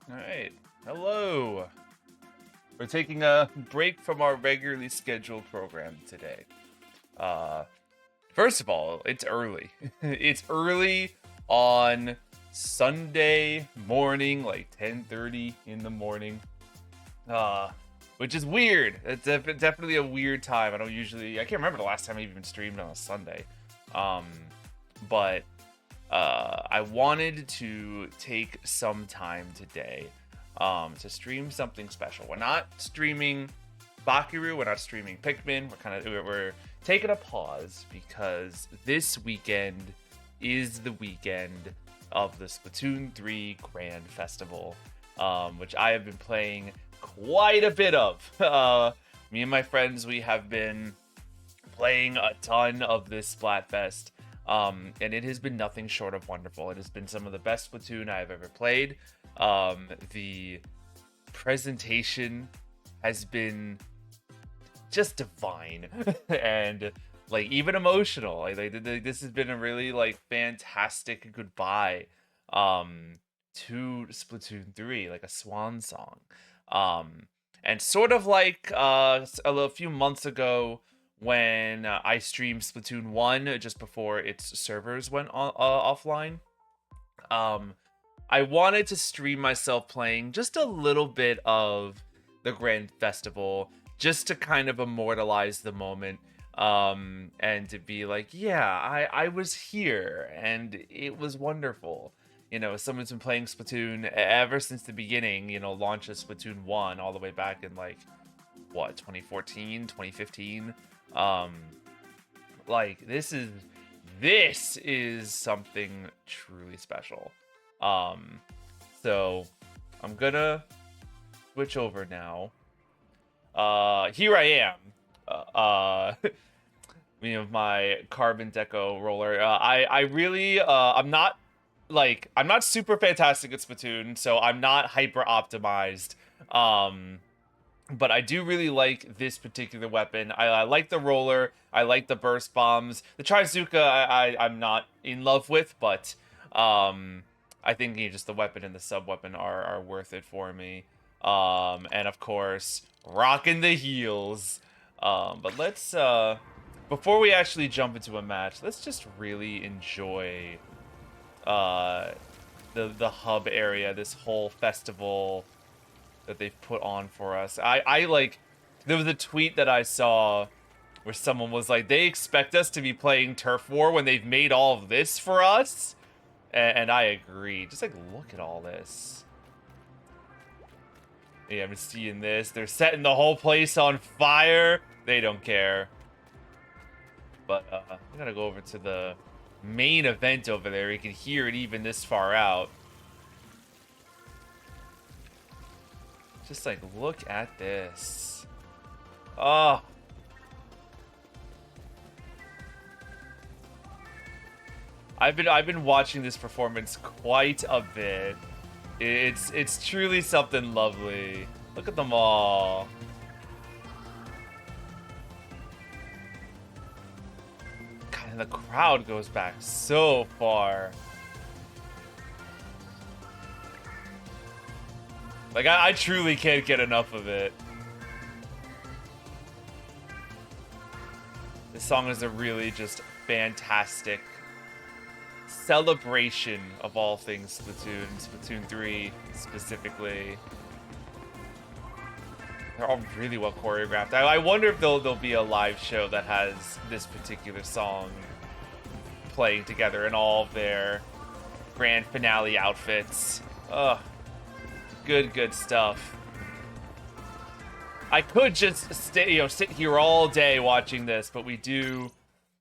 All right. Hello. We're taking a break from our regularly scheduled program today. Uh, First of all, it's early. It's early on Sunday morning, like 10:30 in the morning. Which is weird. It's definitely a weird time. I can't remember the last time I even streamed on a Sunday. Um, but I wanted to take some time today to stream something special. We're not streaming Bakiru, we're not streaming Pikmin. We're taking a pause because this weekend is the weekend of the Splatoon 3 Grand Festival, which I have been playing quite a bit of. Me and my friends, we have been playing a ton of this Splatfest. And it has been nothing short of wonderful. It has been some of the best Splatoon I've ever played. The presentation has been just divine and like even emotional. This has been a really like fantastic goodbye to Splatoon 3, like a swan song. And sort of like a few months ago when I streamed Splatoon 1 just before its servers went offline. I wanted to stream myself playing just a little bit of the Grand Festival just to kind of immortalize the moment, and to be like, yeah, I was here and it was wonderful. You know, someone's been playing Splatoon ever since the beginning, launch of Splatoon 1 all the way back in like, what, 2014, 2015? Like this is something truly special. So I'm gonna switch over now. Here I am. My carbon deco roller. I really I'm not super fantastic at Splatoon, so I'm not hyper optimized. But I do really like this particular weapon. I like the roller. I like the burst bombs. The Trizuka I'm not in love with, but I think just the weapon and the sub weapon are worth it for me. And of course, rocking the heels. But let's before we actually jump into a match, let's just really enjoy the hub area, this whole festival that they've put on for us. I like, there was a tweet that I saw where someone was like, they expect us to be playing Turf War when they've made all of this for us, and I agree. Just like, look at all this. Yeah, I'm seeing this. They're setting the whole place on fire. They don't care. But I'm gonna go over to the main event over there. You can hear it even this far out. Just like, look at this. Oh. I've been watching this performance quite a bit. It's truly something lovely. Look at them all. God, and the crowd goes back so far. Like, I truly can't get enough of it. This song is a really just fantastic celebration of all things Splatoon. Splatoon 3 specifically. They're all really well choreographed. I wonder if there'll be a live show that has this particular song playing together in all of their grand finale outfits. Ugh. Good stuff. I could just sit here all day watching this, but we do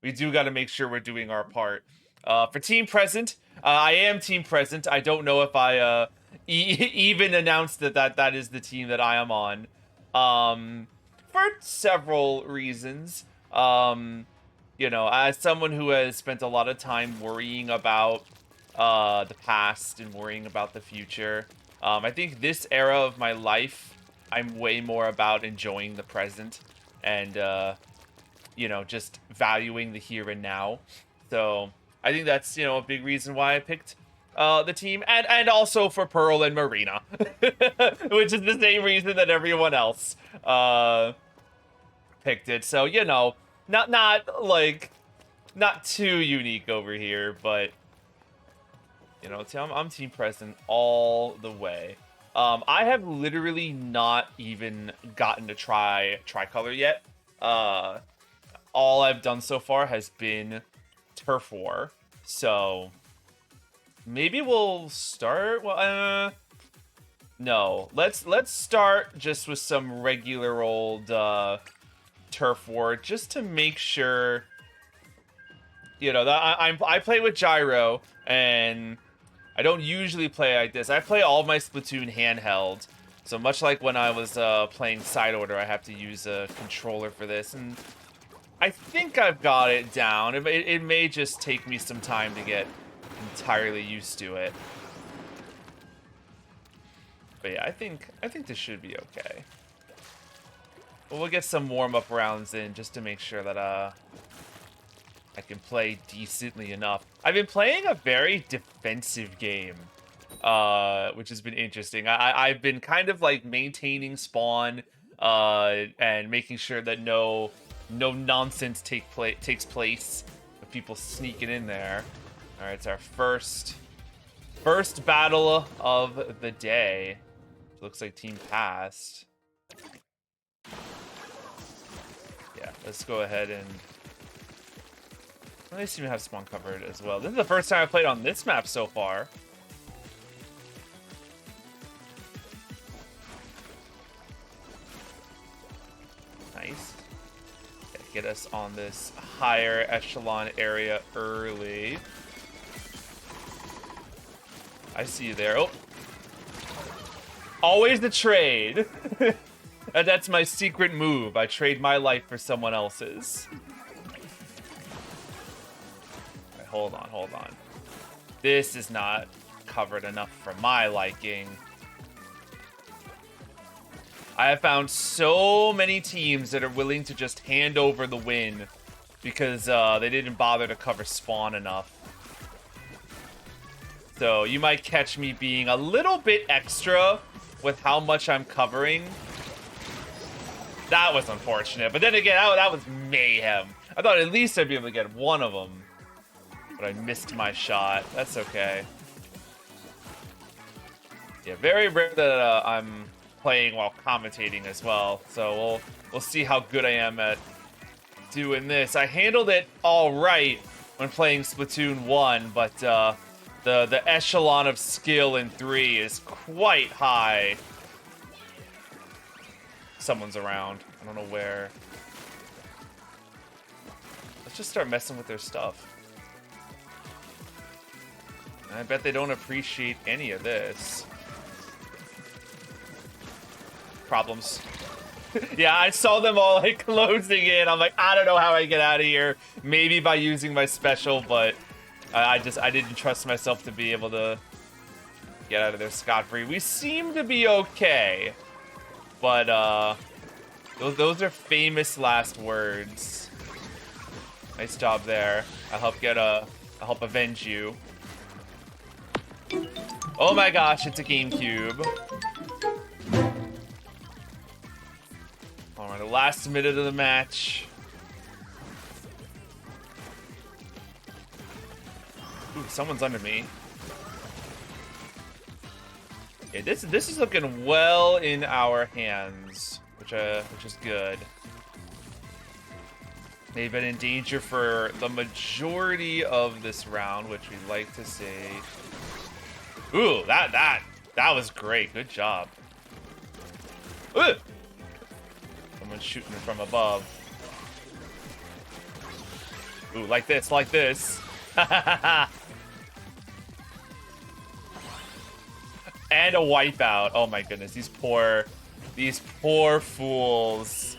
got to make sure we're doing our part. For Team Present, I am Team Present. I don't know if I even announced that is the team that I am on. For several reasons. As someone who has spent a lot of time worrying about the past and worrying about the future, I think this era of my life, I'm way more about enjoying the present and, just valuing the here and now. So I think that's, a big reason why I picked the team, and also for Pearl and Marina, which is the same reason that everyone else picked it. So, you know, not too unique over here, but you know, I'm team Preston all the way. I have literally not even gotten to try Tricolor yet. All I've done so far has been Turf War, so maybe we'll start. Well, no, let's start just with some regular old Turf War, just to make sure. You know, that I play with Gyro, and I don't usually play like this. I play all of my Splatoon handheld, so much like when I was playing Side Order, I have to use a controller for this, and I think I've got it down. It may just take me some time to get entirely used to it. But yeah, I think this should be okay. But we'll get some warm-up rounds in just to make sure that I can play decently enough. I've been playing a very defensive game, which has been interesting. I've been kind of like maintaining spawn and making sure that no nonsense takes place with people sneaking in there. All right, it's our first battle of the day. Looks like team passed. Yeah, let's go ahead and they seem to have spawn covered as well. This is the first time I played on this map so far. Nice. Get us on this higher echelon area early. I see you there. Oh. Always the trade. That's my secret move. I trade my life for someone else's. Right, hold on. This is not covered enough for my liking. I have found so many teams that are willing to just hand over the win because they didn't bother to cover spawn enough. So you might catch me being a little bit extra with how much I'm covering. That was unfortunate, but then again, that was mayhem. I thought at least I'd be able to get one of them, but I missed my shot. That's okay. Yeah, very rare that I'm playing while commentating as well, so we'll see how good I am at doing this. I handled it all right when playing Splatoon 1, but the echelon of skill in 3 is quite high. Someone's around. I don't know where. Let's just start messing with their stuff. I bet they don't appreciate any of this. Problems. Yeah, I saw them all like closing in. I'm like, I don't know how I get out of here. Maybe by using my special, but I didn't trust myself to be able to get out of there scot-free. We seem to be okay, but those are famous last words. Nice job there. I'll help avenge you. Oh my gosh, it's a GameCube. All right, the last minute of the match. Ooh, someone's under me. Yeah, this is looking well in our hands, which is good. They've been in danger for the majority of this round, which we like to see. Ooh, that was great. Good job. Ooh. Someone's shooting from above. Ooh, like this. And a wipeout. Oh my goodness, these poor fools.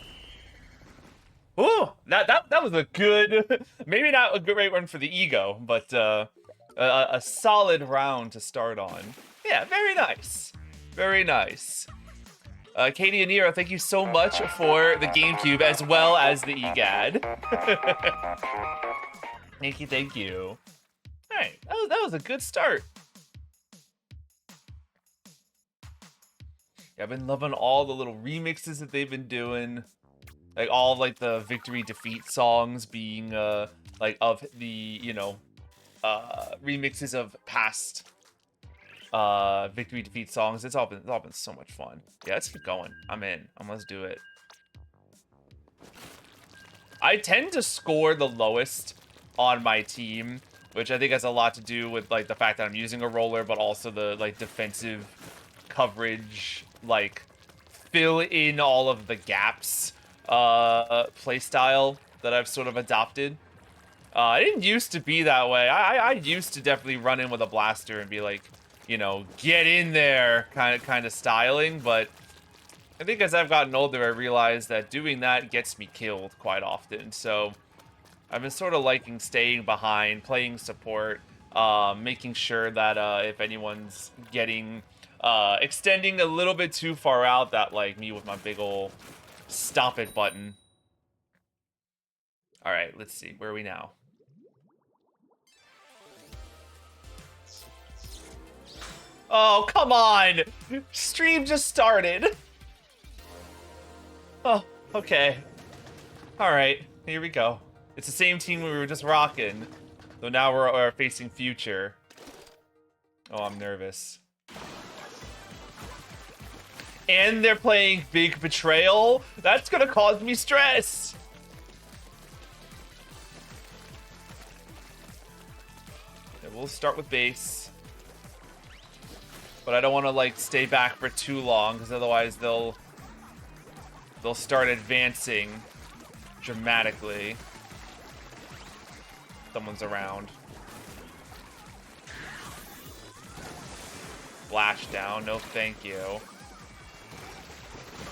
Ooh, that was a good, maybe not a great one for the ego, but a solid round to start on. Yeah, very nice. Very nice. Katie and Nero, thank you so much for the GameCube as well as the EGAD. Thank you. All right, that was a good start. Yeah, I've been loving all the little remixes that they've been doing. Like all of, like the victory defeat songs being like of the, you know, remixes of past victory defeat songs. It's all been so much fun. Yeah, let's keep going. I'm in. Let's do it. I tend to score the lowest on my team, which I think has a lot to do with like the fact that I'm using a roller, but also the like defensive coverage, like fill in all of the gaps playstyle that I've sort of adopted. I didn't used to be that way. I used to definitely run in with a blaster and be like, you know, get in there kind of styling, but I think as I've gotten older, I realized that doing that gets me killed quite often. So I've been sort of liking staying behind, playing support, making sure that if anyone's getting extending a little bit too far out, that like me with my big ol' stop it button. All right, let's see. Where are we now? Oh, come on! Stream just started. Oh, okay. All right, here we go. It's the same team we were just rocking, so now we're facing future. Oh, I'm nervous. And they're playing Big Betrayal? That's gonna cause me stress! Okay, we'll start with base. But I don't want to, like, stay back for too long, because otherwise they'll start advancing dramatically. Someone's around. Flash down, no thank you.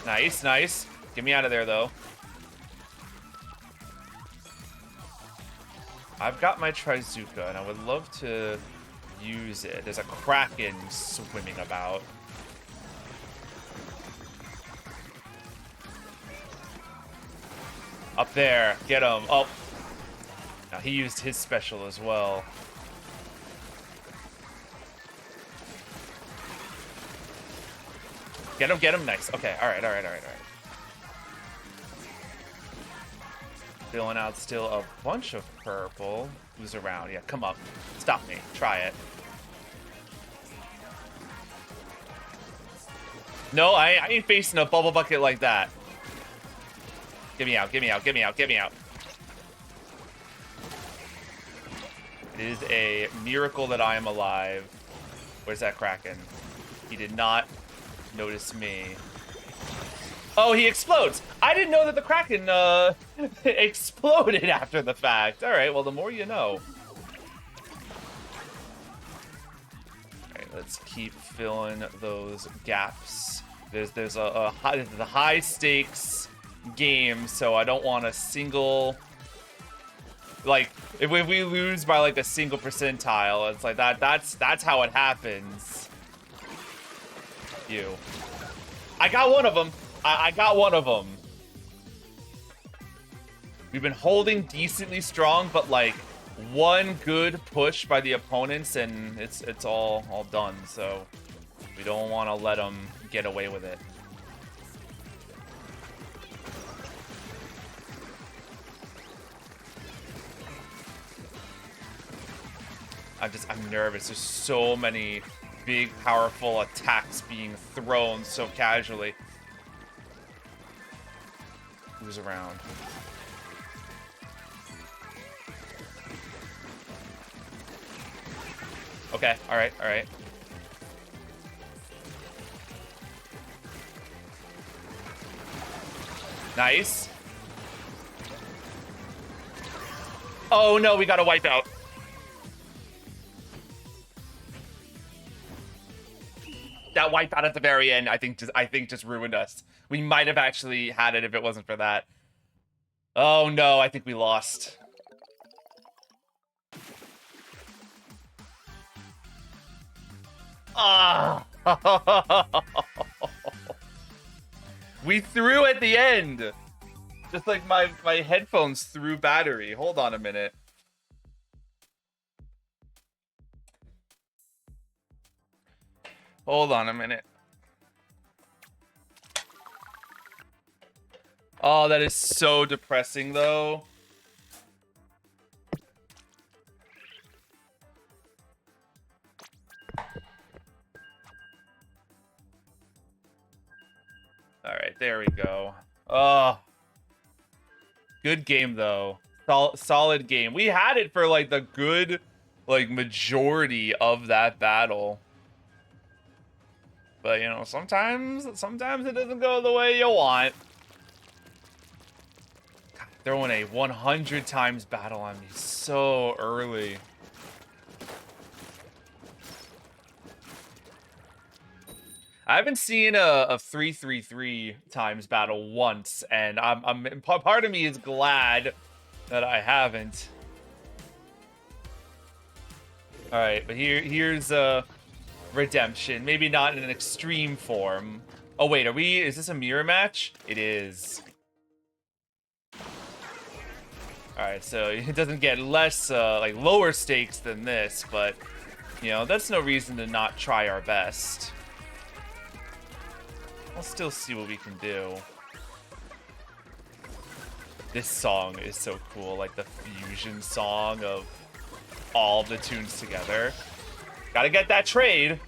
Nice, nice. Get me out of there, though. I've got my Trizuka, and I would love to use it. There's a Kraken swimming about. Up there. Get him. Oh. Now, he used his special as well. Get him, get him. Nice. Okay, alright. Filling out still a bunch of purple. Who's around? Yeah, come up. Stop me. Try it. No, I ain't facing a bubble bucket like that. Get me out, get me out, get me out, get me out. It is a miracle that I am alive. Where's that Kraken? He did not notice me. Oh, he explodes! I didn't know that the Kraken exploded after the fact. Alright, well, the more you know. Alright, let's keep filling those gaps. There's a high stakes game, so I don't want a single, like, if we lose by like a single percentile, it's like that's how it happens. I got one of them. I got one of them. We've been holding decently strong, but like one good push by the opponents and it's all done, so we don't want to let them get away with it. I'm nervous. There's so many big, powerful attacks being thrown so casually. Who's around? Okay, alright. Nice. Oh no, we got a wipeout. That wipeout at the very end, I think just ruined us. We might have actually had it if it wasn't for that. Oh no, I think we lost. Ah! We threw at the end. Just like my headphones threw battery. Hold on a minute. Hold on a minute. Oh, that is so depressing, though. All right, there we go. Oh, good game, though. Solid game. We had it for, like, the good, like, majority of that battle. But, you know, sometimes it doesn't go the way you want. God, throwing a 100 times battle on me so early. I haven't seen a 333 times battle once, and part of me is glad that I haven't. All right, but here's redemption. Maybe not in an extreme form. Oh wait, is this a mirror match? It is. All right, so it doesn't get less like lower stakes than this, but you know, that's no reason to not try our best. I'll still see what we can do. This song is so cool, like the fusion song of all the tunes together. Gotta get that trade.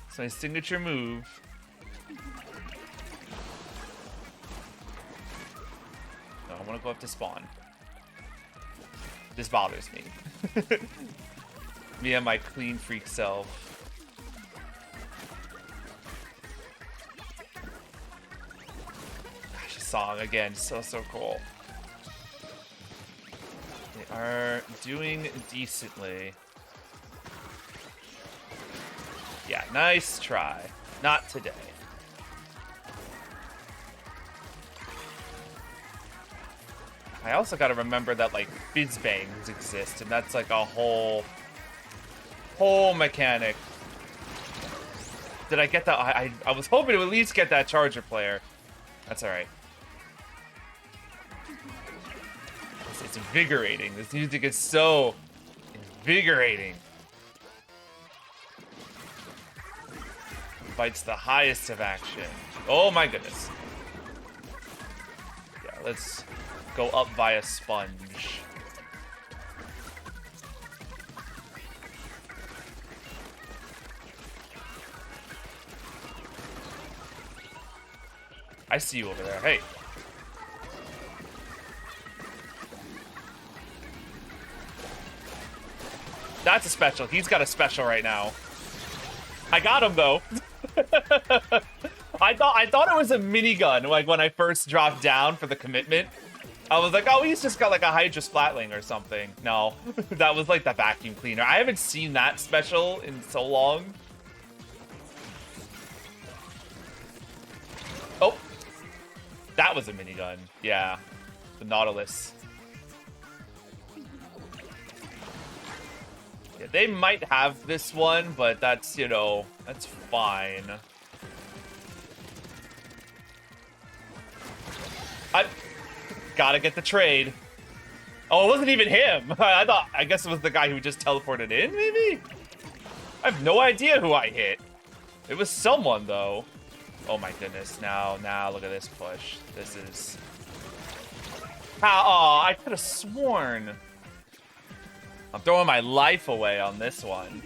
It's my signature move. No, I want to go up to spawn. This bothers me. Me and my clean freak self. Gosh, this song again, so cool. They are doing decently. Yeah, nice try. Not today. I also gotta remember that, like, fizz bangs exist, and that's, like, a whole mechanic. Did I get that? I was hoping to at least get that charger player. That's alright. It's invigorating. This music is so invigorating. Fights the highest of action. Oh my goodness. Yeah, let's go up via sponge. I see you over there. Hey. That's a special. He's got a special right now. I got him though. I thought it was a minigun, like when I first dropped down for the commitment. I was like, oh, he's just got like a Hydra Splatling or something. No, that was like the vacuum cleaner. I haven't seen that special in so long. Oh, that was a minigun. Yeah, the Nautilus. Yeah, they might have this one, but that's, you know, that's fine. I gotta get the trade. Oh, it wasn't even him. I guess it was the guy who just teleported in, maybe? I have no idea who I hit. It was someone, though. Oh my goodness, now, look at this push. This is... Oh, I could have sworn. I'm throwing my life away on this one.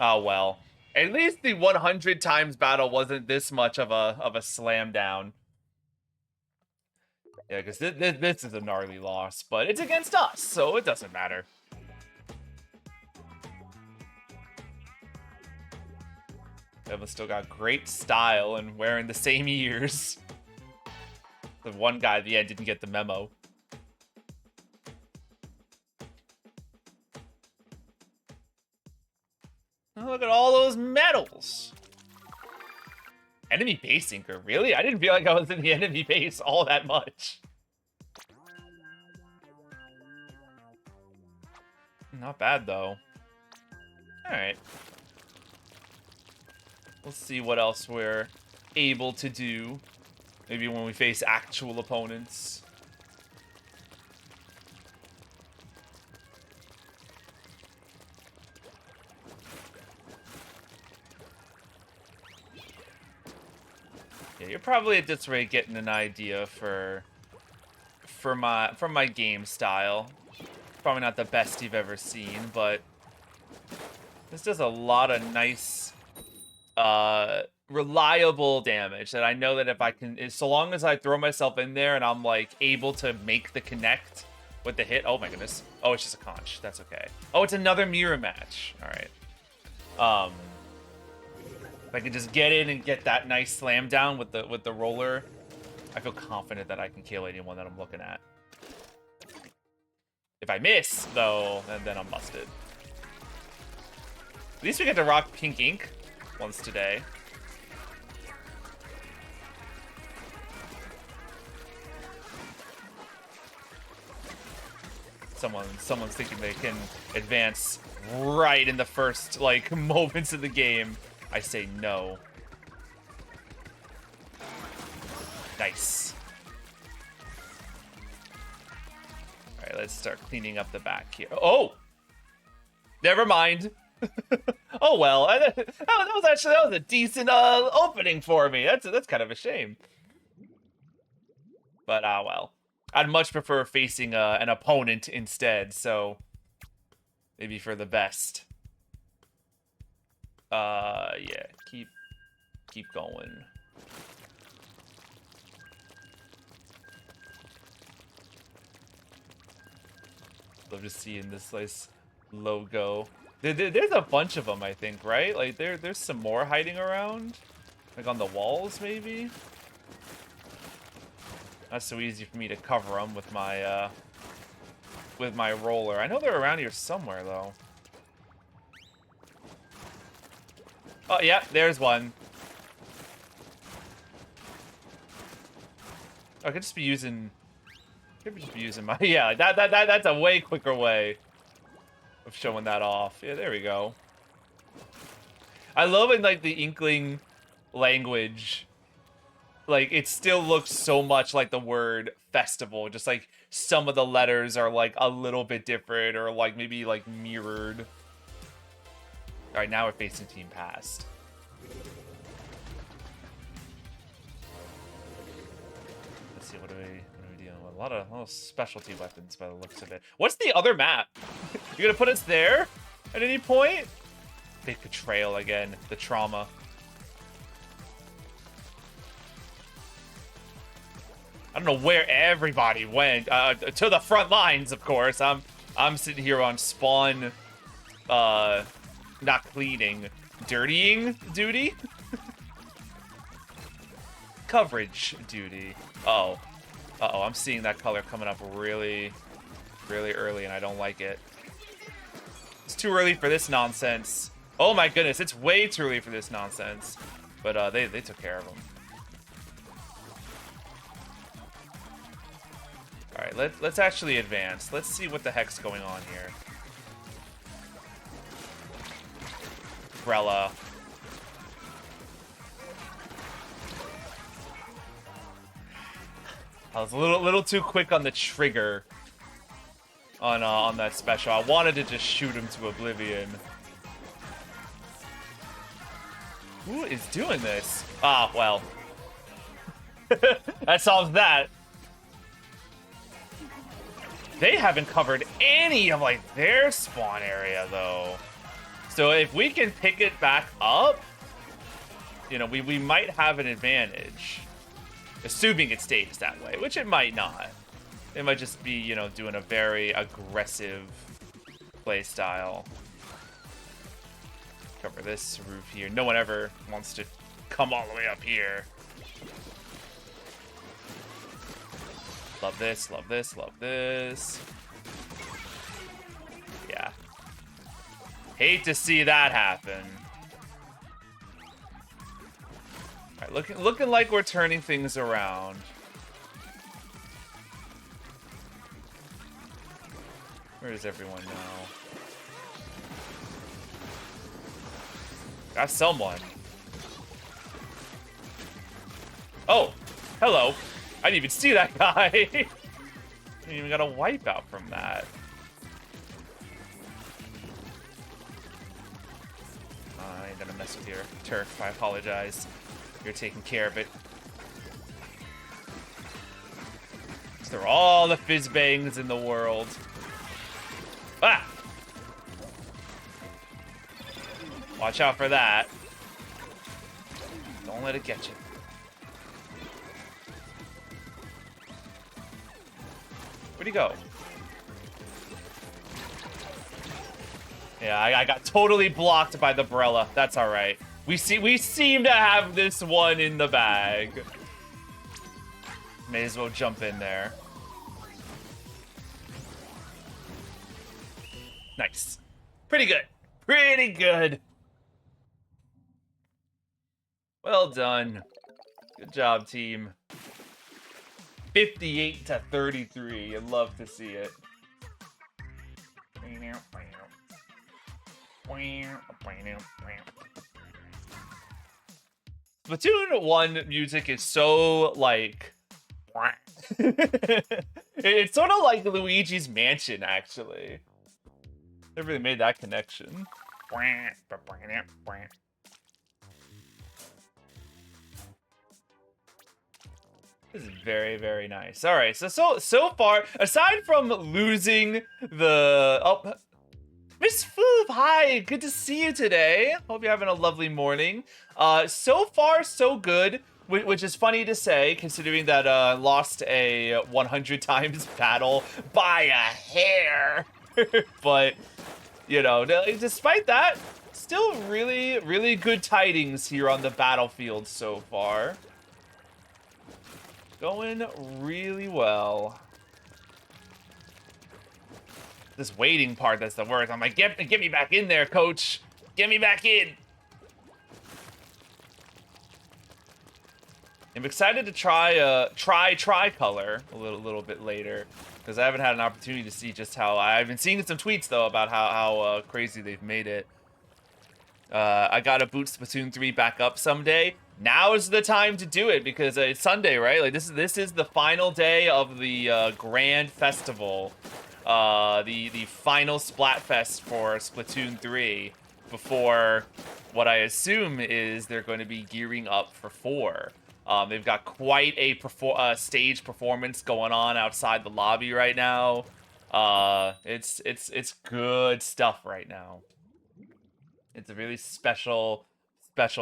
Oh well. At least the 100 times battle wasn't this much of a slam down. Yeah, because this is a gnarly loss, but it's against us, so it doesn't matter. Eva's still got great style and wearing the same ears. The one guy at the end didn't get the memo. Oh, look at all those medals. Enemy base sinker, really? I didn't feel like I was in the enemy base all that much. Not bad, though. Alright. Let's see what else we're able to do. Maybe when we face actual opponents. Yeah, you're probably at this rate getting an idea for my game style. Probably not the best you've ever seen, but this does a lot of nice, reliable damage that I know that if I can, so long as I throw myself in there and I'm like able to make the connect with the hit. Oh my goodness. Oh, it's just a conch. That's okay. Oh, it's another mirror match. All right. If I can just get in and get that nice slam down with the roller, I feel confident that I can kill anyone that I'm looking at. If I miss, though, then I'm busted. At least we get to rock pink ink once today. Someone's thinking they can advance right in the first, like, moments of the game. I say no. Nice. Alright, let's start cleaning up the back here. Oh! Never mind. Oh well, that was a decent opening for me. That's kind of a shame. But well. I'd much prefer facing an opponent instead, so maybe for the best. Yeah, keep going. Love to see in this nice logo. There's a bunch of them, I think, right? Like there's some more hiding around, like on the walls, maybe. Not so easy for me to cover them with my roller. I know they're around here somewhere, though. Oh, yeah, there's one. I could just be using... my... Yeah, that's a way quicker way of showing that off. Yeah, there we go. I love it, like, the Inkling language. Like, it still looks so much like the word festival. Just, like, some of the letters are, like, a little bit different or, like, maybe, like, mirrored. Alright, now we're facing Team Past. Let's see, what are we dealing with? A lot of specialty weapons by the looks of it. What's the other map? You're gonna put us there at any point? Big betrayal again. The trauma. I don't know where everybody went. To the front lines, of course. I'm sitting here on spawn, not cleaning, dirtying duty. Coverage duty. Uh-oh. Uh-oh, I'm seeing that color coming up really, really early, and I don't like it. It's too early for this nonsense. Oh my goodness, it's way too early for this nonsense. But they took care of them. Alright, let's actually advance. Let's see what the heck's going on here. Umbrella. I was a little too quick on the trigger on that special. I wanted to just shoot him to oblivion. Who is doing this? Ah, well. That solves that. They haven't covered any of, like, their spawn area, though. So if we can pick it back up, you know, we might have an advantage. Assuming it stays that way, which it might not. It might just be, you know, doing a very aggressive play style. Cover this roof here. No one ever wants to come all the way up here. Love this, love this, love this. Yeah. Hate to see that happen. Alright, looking like we're turning things around. Where is everyone now? Got someone. Oh, hello. I didn't even see that guy. Didn't even got a wipeout from that. I ain't gonna mess with your turf. I apologize. You're taking care of it Through all the fizz bangs in the world. Ah! Watch out for that. Don't let it get you. Where'd he go? Yeah, I got totally blocked by the Brella. That's all right. We seem to have this one in the bag. May as well jump in there. Nice. Pretty good. Pretty good. Well done. Good job, team. 58 to 33. I'd love to see it. Splatoon 1 music is so, like... it's sort of like Luigi's Mansion, actually. Never really made that connection. This is very, very nice. All right, so far, aside from losing the... Oh, Miss Foop, hi, good to see you today. Hope you're having a lovely morning. So far, so good, which is funny to say, considering that lost a 100 times battle by a hair. But, you know, despite that, still really, really good tidings here on the battlefield so far. Going really well. This waiting part that's the worst. I'm like, get me back in there, coach. Get me back in. I'm excited to try tricolor a little bit later, because I haven't had an opportunity to see just how. I've been seeing some tweets though about how crazy they've made it. I gotta boot Splatoon 3 back up someday. Now is the time to do it, because it's Sunday, right? Like this is the final day of the grand festival. The final Splatfest for Splatoon 3 before what I assume is they're going to be gearing up for 4. They've got quite a stage performance going on outside the lobby right now. It's good stuff right now. It's a really special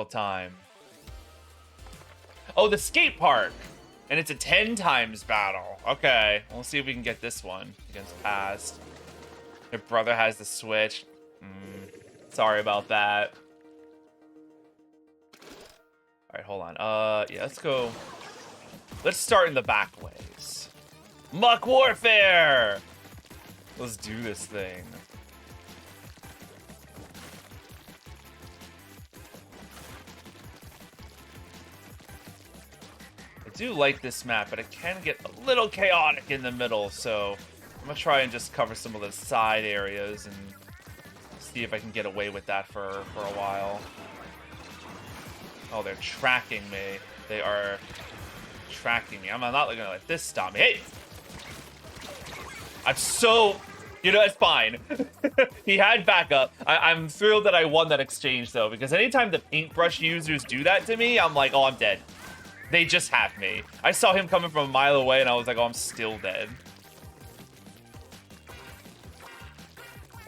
time. Oh, the skate park! And it's a 10 times battle. Okay, we'll see if we can get this one against Past. Your brother has the Switch. Sorry about that. All right, hold on. Yeah, let's go. Let's start in the back ways. Muck Warfare! Let's do this thing. I do like this map, but it can get a little chaotic in the middle, so I'm gonna try and just cover some of the side areas and see if I can get away with that for a while. Oh, they're tracking me. They are tracking me. I'm not gonna let this stop me. Hey! I'm so... You know, it's fine. He had backup. I'm thrilled that I won that exchange, though, because anytime the paintbrush users do that to me, I'm like, oh, I'm dead. They just have me. I saw him coming from a mile away, and I was like, oh, I'm still dead.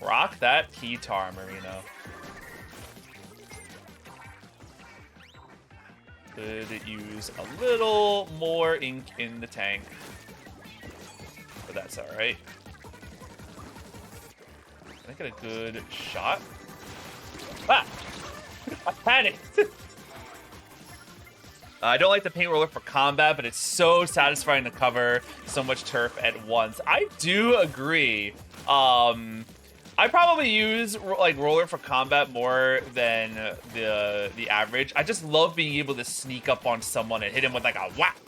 Rock that guitar, Marino. Could use a little more ink in the tank. But that's alright. Can I get a good shot? Ah! I panicked! I don't like the paint roller for combat, but it's so satisfying to cover so much turf at once. I do agree. I probably use like roller for combat more than the average. I just love being able to sneak up on someone and hit him with like a whack.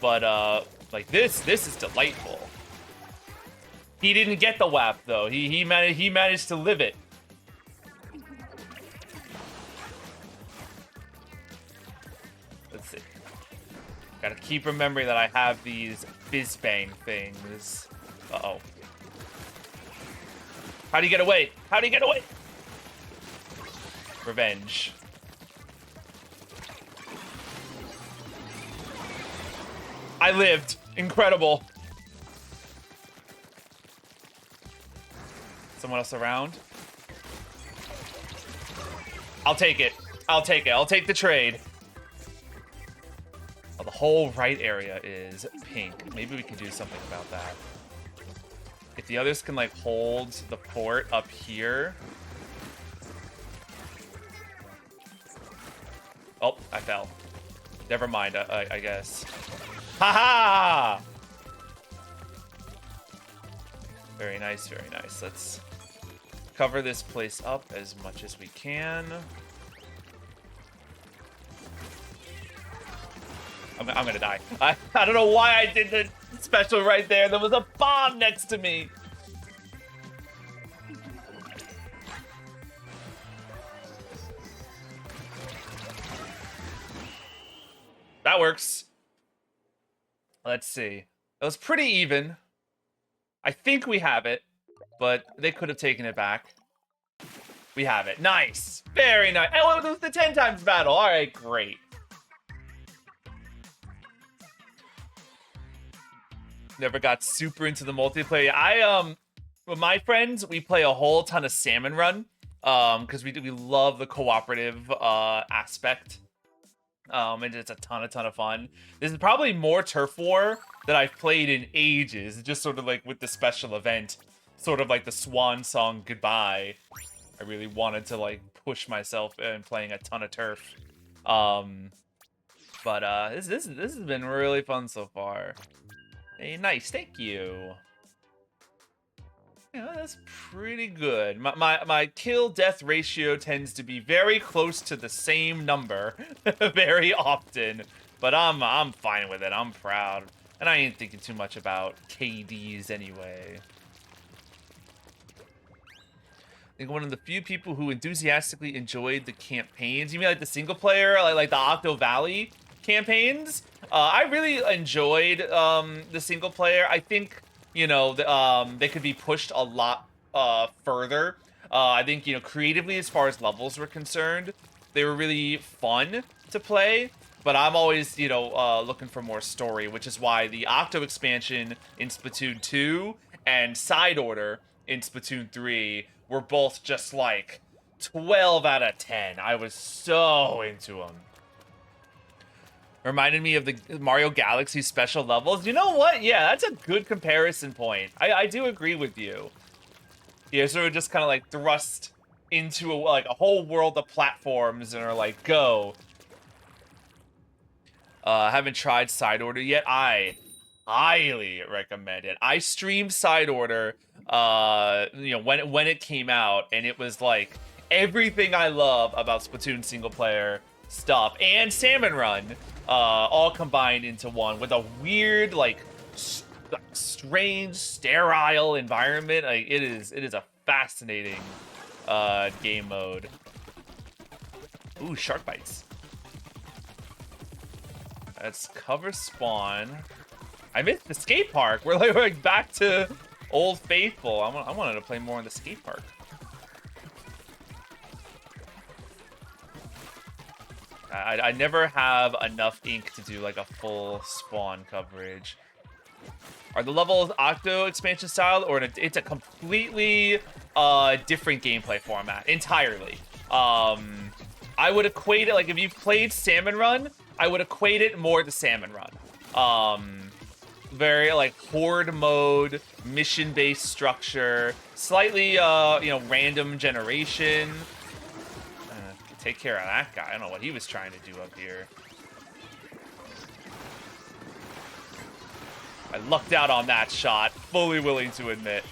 But like this is delightful. He didn't get the whap though. He managed to live it. Let's see. Gotta keep remembering that I have these fizz bang things. Uh-oh. How do you get away? How do you get away? I lived. Incredible. Someone else around? I'll take it. I'll take it. I'll take the trade. Oh, the whole right area is pink. Maybe we can do something about that. If the others can, like, hold the fort up here. Oh, I fell. Never mind, I guess. Haha! Very nice, very nice. Let's cover this place up as much as we can. I'm gonna die. I don't know why I did the special right there. There was a bomb next to me. That works. Let's see. It was pretty even. I think we have it, but they could have taken it back. We have it. Nice. Very nice. Oh, it was the 10 times battle. All right, great. Never got super into the multiplayer. With my friends, we play a whole ton of Salmon Run, because we love the cooperative aspect. And it's a ton of fun. This is probably more Turf War that I've played in ages. Just sort of like with the special event, sort of like the swan song goodbye. I really wanted to like push myself in playing a ton of Turf. This has been really fun so far. Hey, nice, thank you. Yeah, that's pretty good. My kill-death ratio tends to be very close to the same number very often. But I'm fine with it. I'm proud. And I ain't thinking too much about KDs anyway. I think one of the few people who enthusiastically enjoyed the campaigns. You mean like the single player, like the Octo Valley campaigns? I really enjoyed the single player. I think, you know, they could be pushed a lot further. I think, you know, creatively, as far as levels were concerned, they were really fun to play. But I'm always, you know, looking for more story, which is why the Octo expansion in Splatoon 2 and Side Order in Splatoon 3 were both just like 12 out of 10. I was so into them. Reminded me of the Mario Galaxy special levels. You know what? Yeah, that's a good comparison point. I do agree with you. Yeah, sort of just kind of like thrust into a whole world of platforms and are like, go. Haven't tried Side Order yet. I highly recommend it. I streamed Side Order, you know, when it came out, and it was like everything I love about Splatoon single player stuff and Salmon Run, all combined into one with a weird, like, strange, sterile environment. Like, it is a fascinating game mode. Ooh, shark bites. Let's cover spawn. I missed the skate park. We're like back to Old Faithful. I wanted to play more in the skate park. I never have enough ink to do like a full spawn coverage. Are the levels Octo expansion style, or it's a completely different gameplay format entirely? I would equate it, like, if you've played Salmon Run, I would equate it more to Salmon Run. Very like horde mode, mission-based structure, slightly you know, random generation. Take care of that guy. I don't know what he was trying to do up here. I lucked out on that shot, fully willing to admit.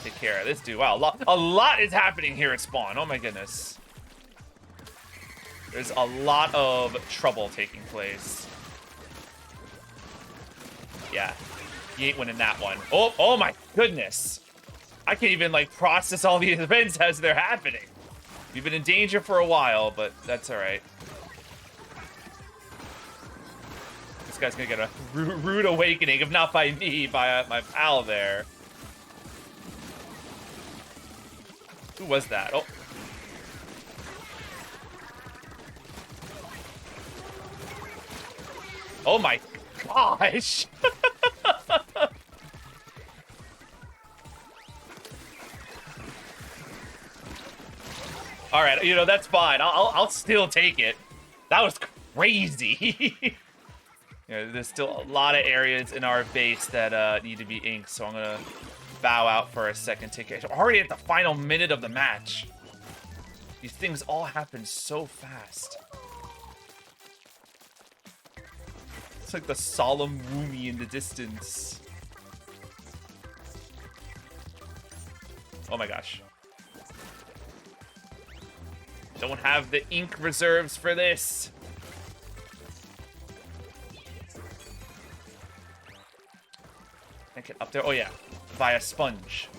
Take care of this dude. Wow, a lot is happening here at spawn. Oh my goodness. There's a lot of trouble taking place. Yeah, he ain't winning that one. Oh my goodness. I can't even, like, process all the events as they're happening. We've been in danger for a while, but that's all right. This guy's gonna get a rude awakening, if not by me, by my pal there. Who was that? Oh. Oh my gosh! All right, you know, that's fine. I'll still take it. That was crazy. You know, there's still a lot of areas in our base that need to be inked, so I'm gonna bow out for a second ticket. Already at the final minute of the match. These things all happen so fast. It's like the solemn Woomy in the distance. Oh my gosh. Don't have the ink reserves for this. Can't get up there. Oh yeah, via sponge.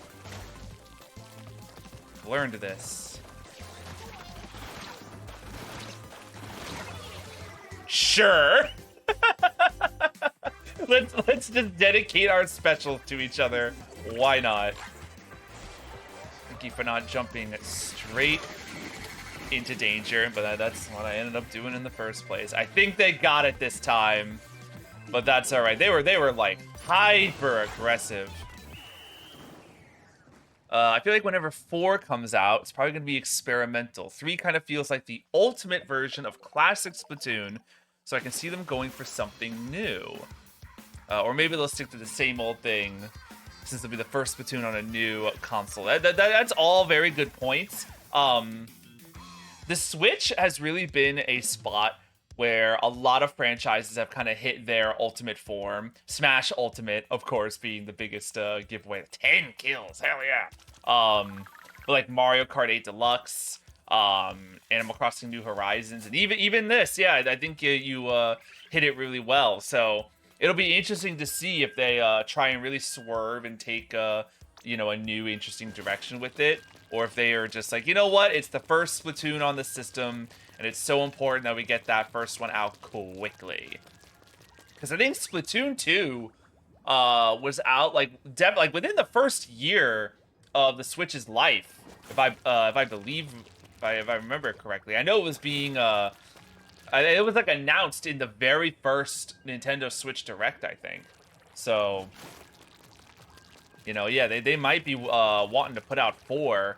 Learned this. Sure. let's just dedicate our specials to each other. Why not? Thank you for not jumping straight into danger, but that's what I ended up doing in the first place. I think they got it this time, but that's all right. They were like hyper aggressive. I feel like whenever 4 comes out, it's probably gonna be experimental. 3 kind of feels like the ultimate version of classic Splatoon, so I can see them going for something new. Or maybe they'll stick to the same old thing, since it'll be the first Splatoon on a new console. That's all very good points. The Switch has really been a spot where a lot of franchises have kind of hit their ultimate form. Smash Ultimate, of course, being the biggest giveaway. 10 kills, hell yeah. But like Mario Kart 8 Deluxe, Animal Crossing New Horizons, and even this, yeah, I think you hit it really well. So it'll be interesting to see if they try and really swerve and take you know, a new interesting direction with it, or if they are just like, you know what, it's the first Splatoon on the system, and it's so important that we get that first one out quickly. Because I think Splatoon 2 was out like within the first year of the Switch's life, if I believe, if I remember correctly. I know it was being it was like announced in the very first Nintendo Switch Direct, I think. So, you know, yeah, they might be wanting to put out 4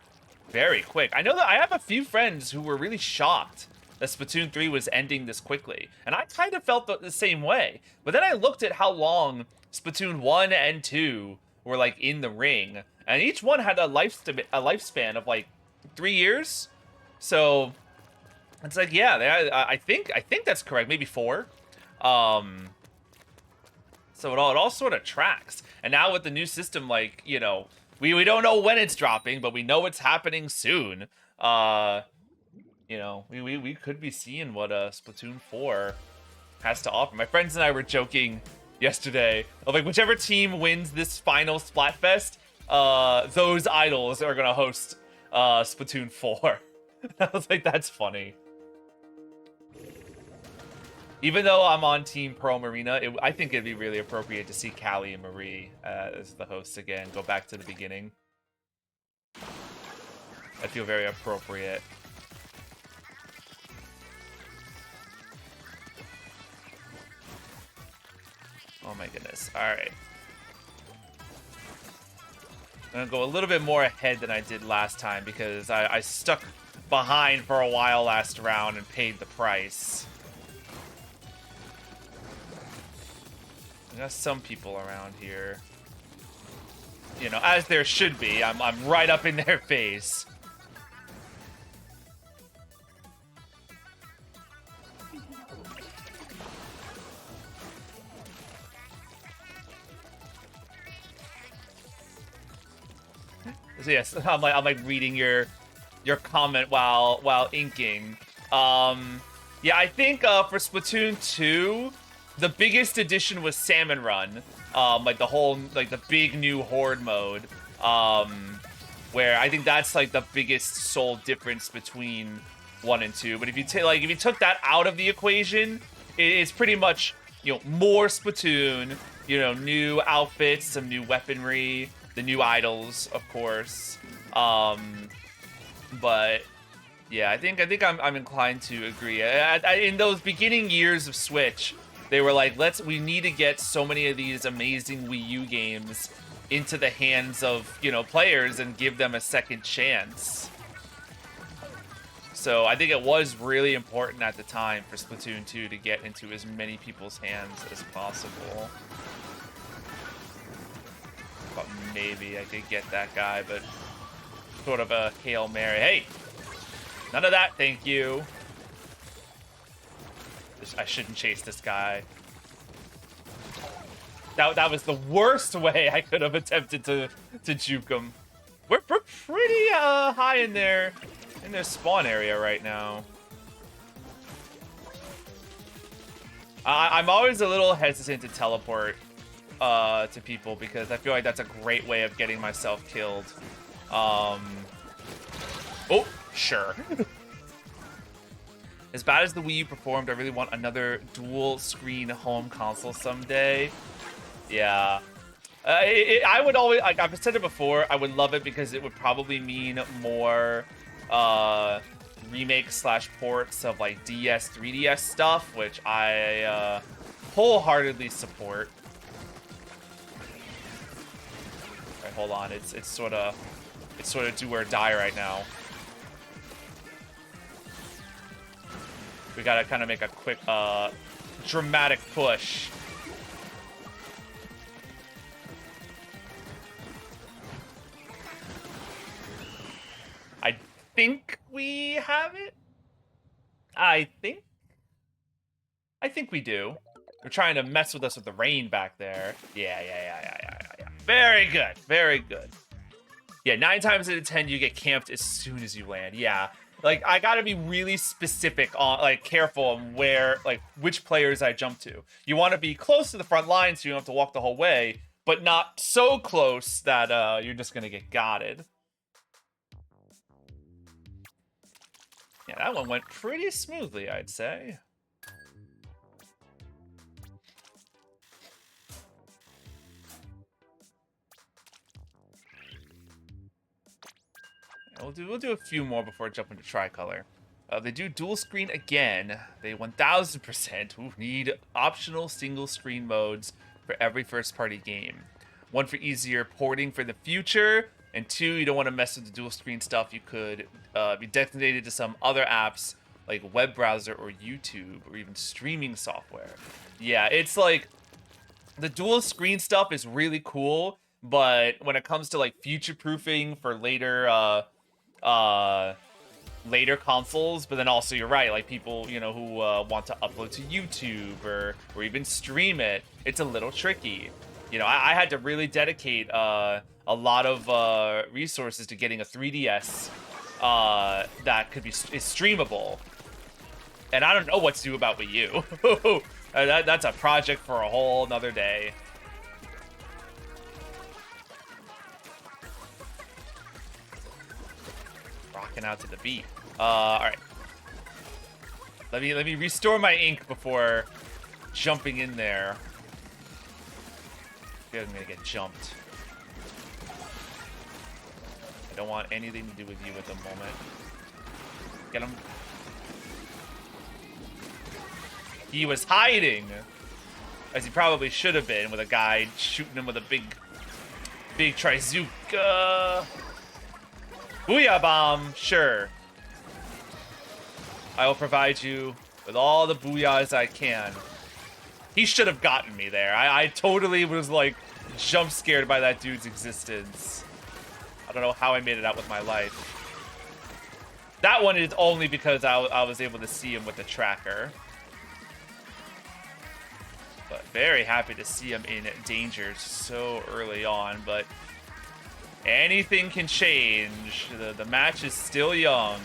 very quick. I know that I have a few friends who were really shocked that Splatoon 3 was ending this quickly, and I kind of felt the same way. But then I looked at how long Splatoon 1 and 2 were like in the ring, and each one had a lifespan of like 3 years. So it's like, yeah, I think that's correct. Maybe 4. So it all sort of tracks. And now with the new system, like, you know, we don't know when it's dropping, but we know it's happening soon. You know, we could be seeing what Splatoon 4 has to offer. My friends and I were joking yesterday of like, whichever team wins this final Splatfest, those idols are gonna host Splatoon 4. I was like, that's funny. Even though I'm on Team Pearl Marina, I think it'd be really appropriate to see Callie and Marie as the hosts again. Go back to the beginning. I feel very appropriate. Oh my goodness. Alright. I'm gonna go a little bit more ahead than I did last time because I stuck behind for a while last round and paid the price. I got some people around here. You know, as there should be. I'm right up in their face. So yes, I'm like reading your comment while inking. Yeah, I think for Splatoon 2, the biggest addition was Salmon Run. Like the whole, like the big new Horde mode. Where I think that's like the biggest sole difference between 1 and 2. But if you if you took that out of the equation, it's pretty much, you know, more Splatoon, you know, new outfits, some new weaponry, the new idols, of course. But yeah, I think I'm inclined to agree. In those beginning years of Switch, They were like, we need to get so many of these amazing Wii U games into the hands of, you know, players and give them a second chance. So I think it was really important at the time for Splatoon 2 to get into as many people's hands as possible. But maybe I could get that guy, but sort of a Hail Mary. Hey, none of that, thank you. I shouldn't chase this guy. That was the worst way I could have attempted to juke him. We're pretty high in their spawn area right now. I'm always a little hesitant to teleport to people because I feel like that's a great way of getting myself killed. Oh, sure. As bad as the Wii U performed, I really want another dual-screen home console someday. Yeah. I would always, like I've said it before, I would love it because it would probably mean more remakes / ports of like DS, 3DS stuff, which I wholeheartedly support. All right, hold on. It's sort of do or die right now. We gotta kind of make a quick, dramatic push. I think we have it. I think we do. They're trying to mess with us with the rain back there. Yeah. Very good, very good. Yeah, 9 times out of 10 you get camped as soon as you land. Yeah. Like, I gotta be really specific on, like, careful on where, like, which players I jump to. You want to be close to the front line so you don't have to walk the whole way, but not so close that you're just gonna get gotted. Yeah, that one went pretty smoothly, I'd say. We'll do a few more before jumping to Tricolor. They do dual screen again. They 1000% need optional single screen modes for every first-party game. 1 for easier porting for the future, and 2, you don't want to mess with the dual screen stuff. You could be designated to some other apps like web browser or YouTube or even streaming software. Yeah, it's like the dual screen stuff is really cool, but when it comes to like future-proofing for later later consoles, but then also you're right, like people, you know, who want to upload to YouTube or even stream it, it's a little tricky. You know, I had to really dedicate a lot of resources to getting a 3DS that could be is streamable. And I don't know what to do about Wii U. That's a project for a whole nother day. Rocking out to the beat. All right. Let me restore my ink before jumping in there. I feel like I'm gonna get jumped. I don't want anything to do with you at the moment. Get him. He was hiding, as he probably should have been, with a guy shooting him with a big Trizuka. Booyah bomb, sure. I will provide you with all the booyahs I can. He should have gotten me there. I totally was like jump scared by that dude's existence. I don't know how I made it out with my life. That one is only because I was able to see him with the tracker. But very happy to see him in danger so early on, but anything can change. The match is still young.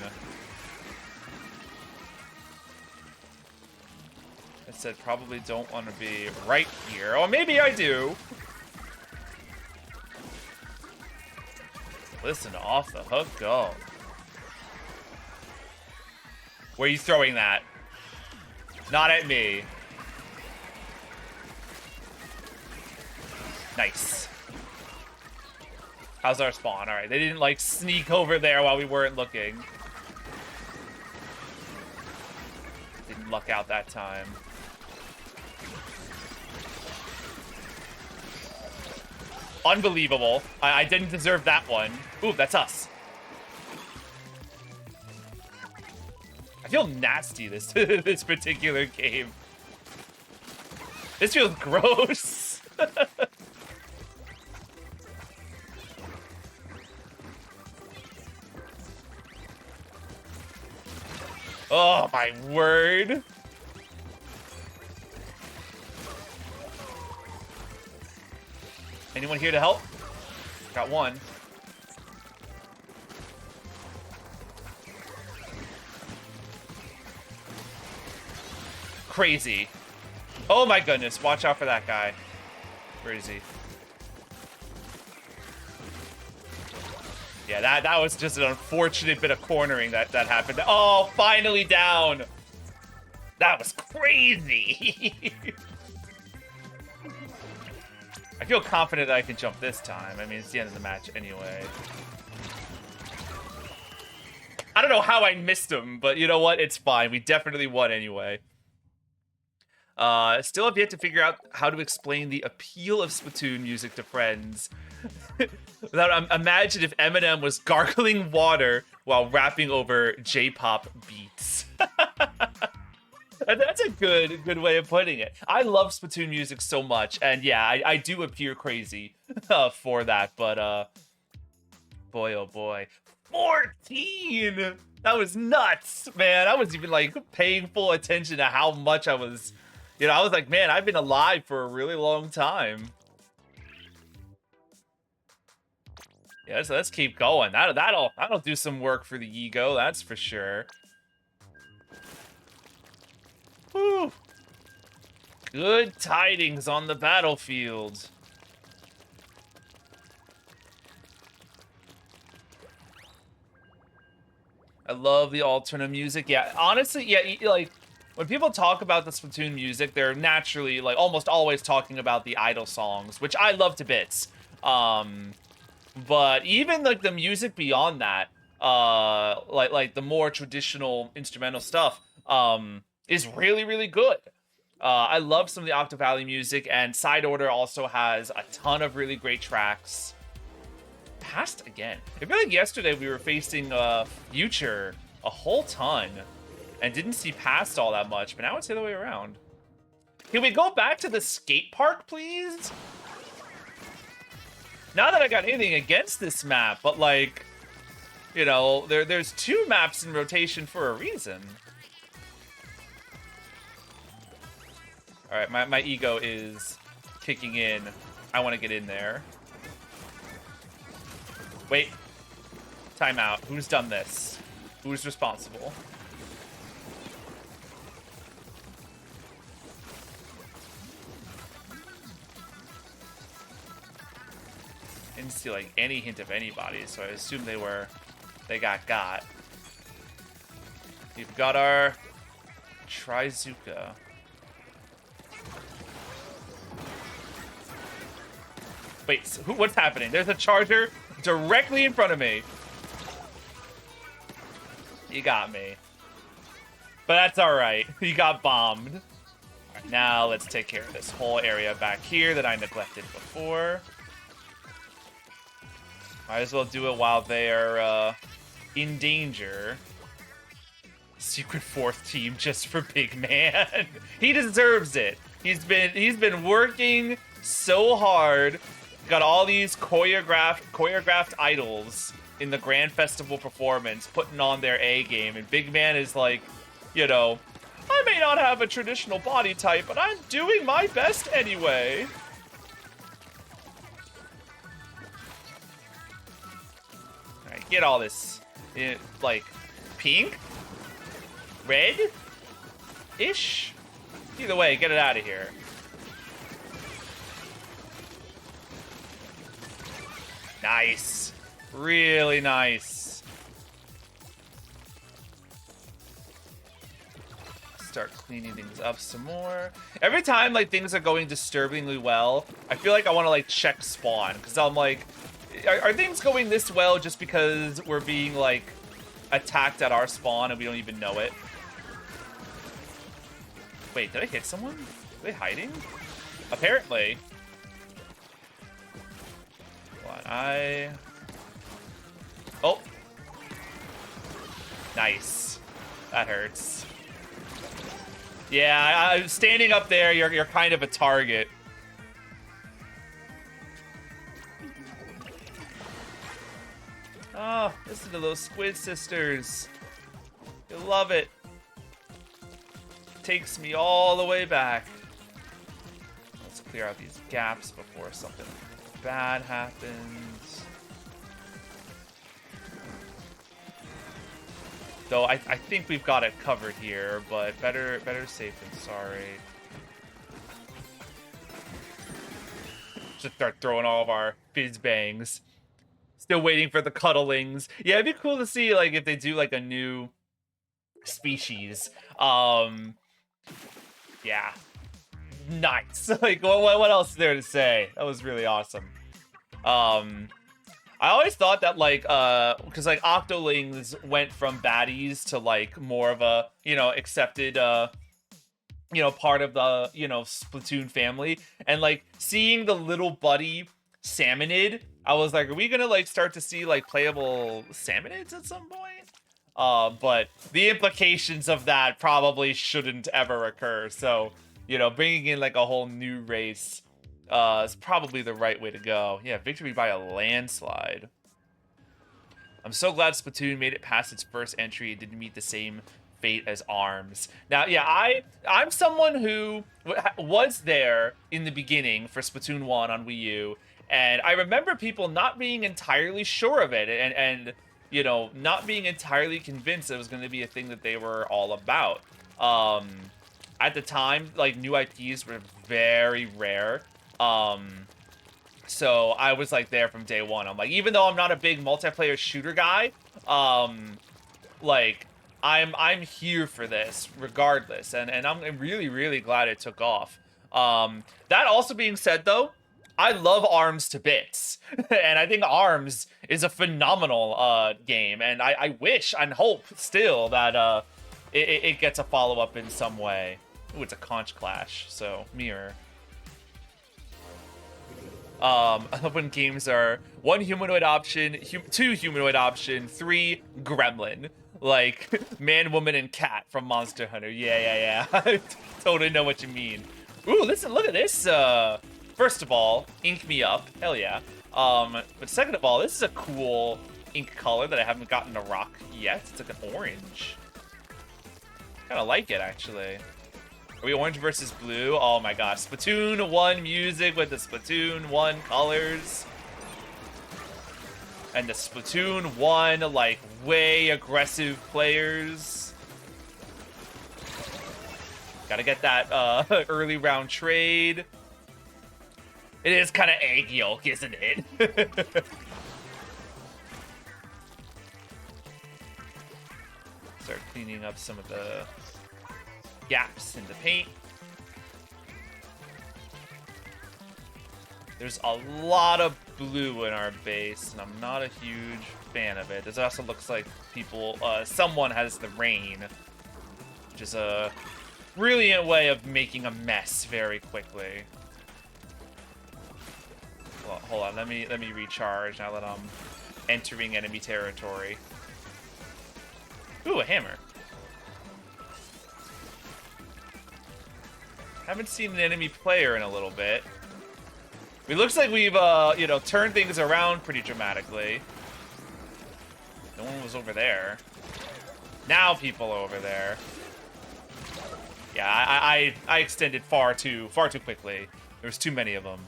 I said probably don't want to be right here. Or maybe I do. Listen, off the hook, go. Where are you throwing that? Not at me. Nice. How's our spawn? All right, they didn't like sneak over there while we weren't looking. Didn't luck out that time. Unbelievable. I didn't deserve that one. Ooh, that's us. I feel nasty this this particular game. This feels gross. Oh my word. Anyone here to help? Got one. Crazy. Oh my goodness, watch out for that guy. Where is he? Yeah, that was just an unfortunate bit of cornering that happened. Oh, finally down. That was crazy. I feel confident that I can jump this time. I mean, it's the end of the match anyway. I don't know how I missed him, but you know what? It's fine. We definitely won anyway. Still have yet to figure out how to explain the appeal of Splatoon music to friends. Imagine if Eminem was gargling water while rapping over J-pop beats. That's a good way of putting it. I love Splatoon music so much, and yeah, I do appear crazy for that, but boy, oh boy. 14! That was nuts, man. I was even, like, paying full attention to how much I was... You know, I was like, man, I've been alive for a really long time. Yeah, so let's keep going. That'll do some work for the ego, that's for sure. Whew. Good tidings on the battlefield. I love the alternate music. Yeah, honestly, yeah, like, when people talk about the Splatoon music, they're naturally, like, almost always talking about the idol songs, which I love to bits. But even, like, the music beyond that, like the more traditional instrumental stuff, is really, really good. I love some of the Octa Valley music, and Side Order also has a ton of really great tracks. Passed again. I feel like yesterday we were facing Future a whole ton, and didn't see past all that much, but now it's the other way around. Can we go back to the skate park, please? Not that I got anything against this map, but like, you know, there's 2 maps in rotation for a reason. All right, my ego is kicking in. I want to get in there. Wait. Timeout. Who's done this? Who's responsible? Didn't see like any hint of anybody, so I assume they got. We've got our Trizuka. Wait, so what's happening? There's a charger directly in front of me. You got me. But that's alright. You got bombed. Alright, now let's take care of this whole area back here that I neglected before. Might as well do it while they are in danger. Secret 4th team just for Big Man. He deserves it. He's been working so hard. Got all these choreographed idols in the Grand Festival performance, putting on their A game, and Big Man is like, you know, I may not have a traditional body type, but I'm doing my best anyway. Alright, get all this, like, pink? Red-ish? Either way, get it out of here. Nice. Really nice. Start cleaning things up some more. Every time, like, things are going disturbingly well, I feel like I want to, like, check spawn. Because I'm like, are things going this well just because we're being, like, attacked at our spawn and we don't even know it? Wait, did I hit someone? Are they hiding? Apparently. Oh. Nice. That hurts. Yeah, I'm standing up there, you're kind of a target. Oh, listen to those squid sisters. You love it. Takes me all the way back. Let's clear out these gaps before something bad happens. Though I think we've got it covered here, but better safe than sorry. Just start throwing all of our fizz bangs. Still waiting for the cuddlings. Yeah, it'd be cool to see like if they do like a new species. Yeah. Nice. Like what else is there to say? That was really awesome. I always thought that like because like octolings went from baddies to like more of a, you know, accepted you know, part of the, you know, Splatoon family, and like seeing the little buddy salmonid, I was like, are we gonna like start to see like playable salmonids at some point? But the implications of that probably shouldn't ever occur. So, you know, bringing in like a whole new race is probably the right way to go. Yeah, victory by a landslide. I'm so glad Splatoon made it past its first entry and didn't meet the same fate as ARMS. Now, yeah, I'm someone who was there in the beginning for Splatoon 1 on Wii U, and I remember people not being entirely sure of it, and you know, not being entirely convinced it was going to be a thing that they were all about. At the time, like, new IPs were very rare. So I was like there from day one. I'm like, even though I'm not a big multiplayer shooter guy, like I'm here for this regardless, and I'm really glad it took off. That also being said, though, I love ARMS to bits, and I think ARMS is a phenomenal game, and I wish and hope still that it gets a follow-up in some way. Ooh, it's a conch clash, so mirror. When games are 1 humanoid option, 2 humanoid option, 3 gremlin. Like man, woman, and cat from Monster Hunter. Yeah. I totally know what you mean. Ooh, listen, look at this. First of all, ink me up. Hell yeah. But second of all, this is a cool ink color that I haven't gotten to rock yet. It's like an orange. Kinda like it, actually. Are we orange versus blue? Oh my gosh. Splatoon 1 music with the Splatoon 1 colors. And the Splatoon 1, like, way aggressive players. Gotta get that early round trade. It is kind of egg yolk, isn't it? Start cleaning up some of the gaps in the paint. There's a lot of blue in our base, and I'm not a huge fan of it. This also looks like people, someone has the rain, which is a brilliant way of making a mess very quickly. Well, hold on, let me recharge now that I'm entering enemy territory. Ooh, a hammer. Haven't seen an enemy player in a little bit. It looks like we've, you know, turned things around pretty dramatically. No one was over there. Now people are over there. Yeah, I extended far too quickly. There was too many of them.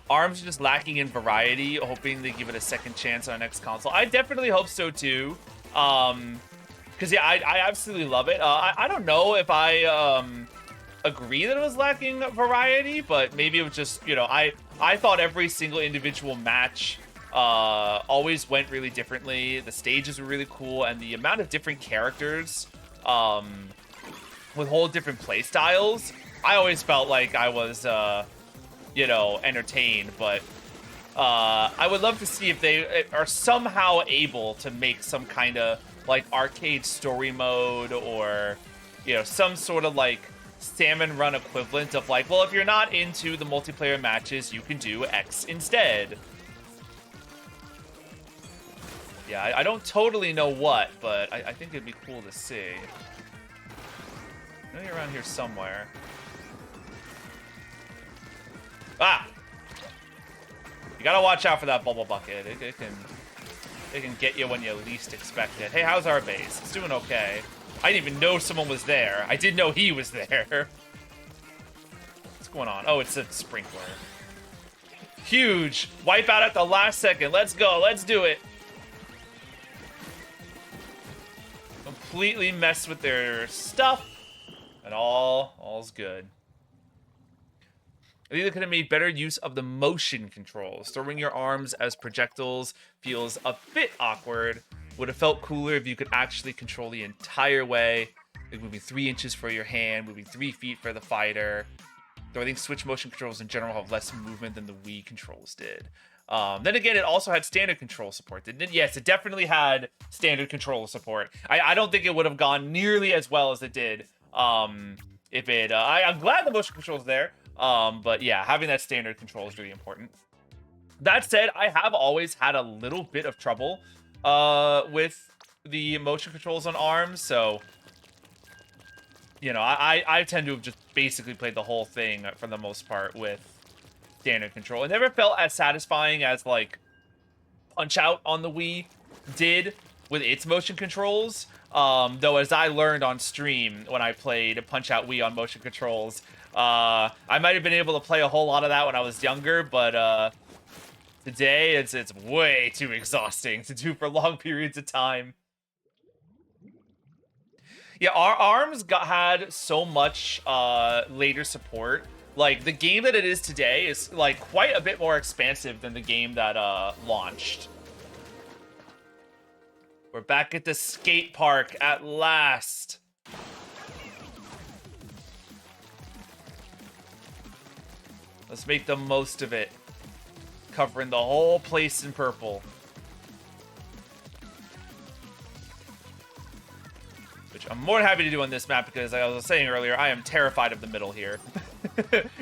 ARMS are just lacking in variety, hoping they give it a second chance on next console. I definitely hope so too. Because yeah, I absolutely love it. I don't know if I agree that it was lacking variety, but maybe it was just, you know, I thought every single individual match always went really differently. The stages were really cool, and the amount of different characters with whole different play styles, I always felt like I was you know, entertained. But I would love to see if they are somehow able to make some kind of like arcade story mode, or, you know, some sort of like salmon run equivalent of like, well, if you're not into the multiplayer matches, you can do X instead. Yeah, I don't totally know what, but I think it'd be cool to see. I know you're around here somewhere. Ah! You gotta watch out for that bubble bucket. It can get you when you least expect it. Hey, how's our base? It's doing okay. I didn't even know someone was there. I did know he was there. What's going on? Oh, it's a sprinkler. Huge! Wipe out at the last second. Let's go. Let's do it. Completely mess with their stuff, and all's good. I think they could have made better use of the motion controls. Throwing your arms as projectiles feels a bit awkward. Would have felt cooler if you could actually control the entire way. Like moving 3 inches for your hand, moving 3 feet for the fighter. Though I think Switch motion controls in general have less movement than the Wii controls did. Then again, it also had standard control support, didn't it? Yes, it definitely had standard control support. I don't think it would have gone nearly as well as it did if it... I'm glad the motion control's there. But yeah, having that standard control is really important. That said, I have always had a little bit of trouble with the motion controls on ARMS, so... You know, I tend to have just basically played the whole thing, for the most part, with standard control. It never felt as satisfying as, like, Punch-Out on the Wii did with its motion controls. Though, as I learned on stream when I played Punch-Out Wii on motion controls, I might have been able to play a whole lot of that when I was younger, but today it's way too exhausting to do for long periods of time. Yeah, our ARMS had so much later support. Like, the game that it is today is, like, quite a bit more expansive than the game that launched. We're back at the skate park at last. Let's make the most of it. Covering the whole place in purple. Which I'm more than happy to do on this map because, like I was saying earlier, I am terrified of the middle here.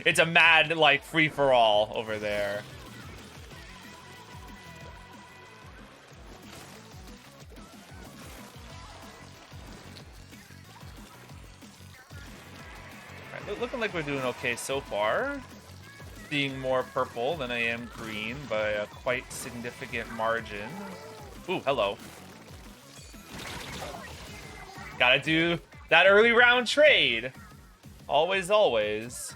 It's a mad, like, free-for-all over there. All right, looking like we're doing okay so far. Seeing more purple than I am green by a quite significant margin. Ooh, hello. Gotta do that early round trade. Always, always.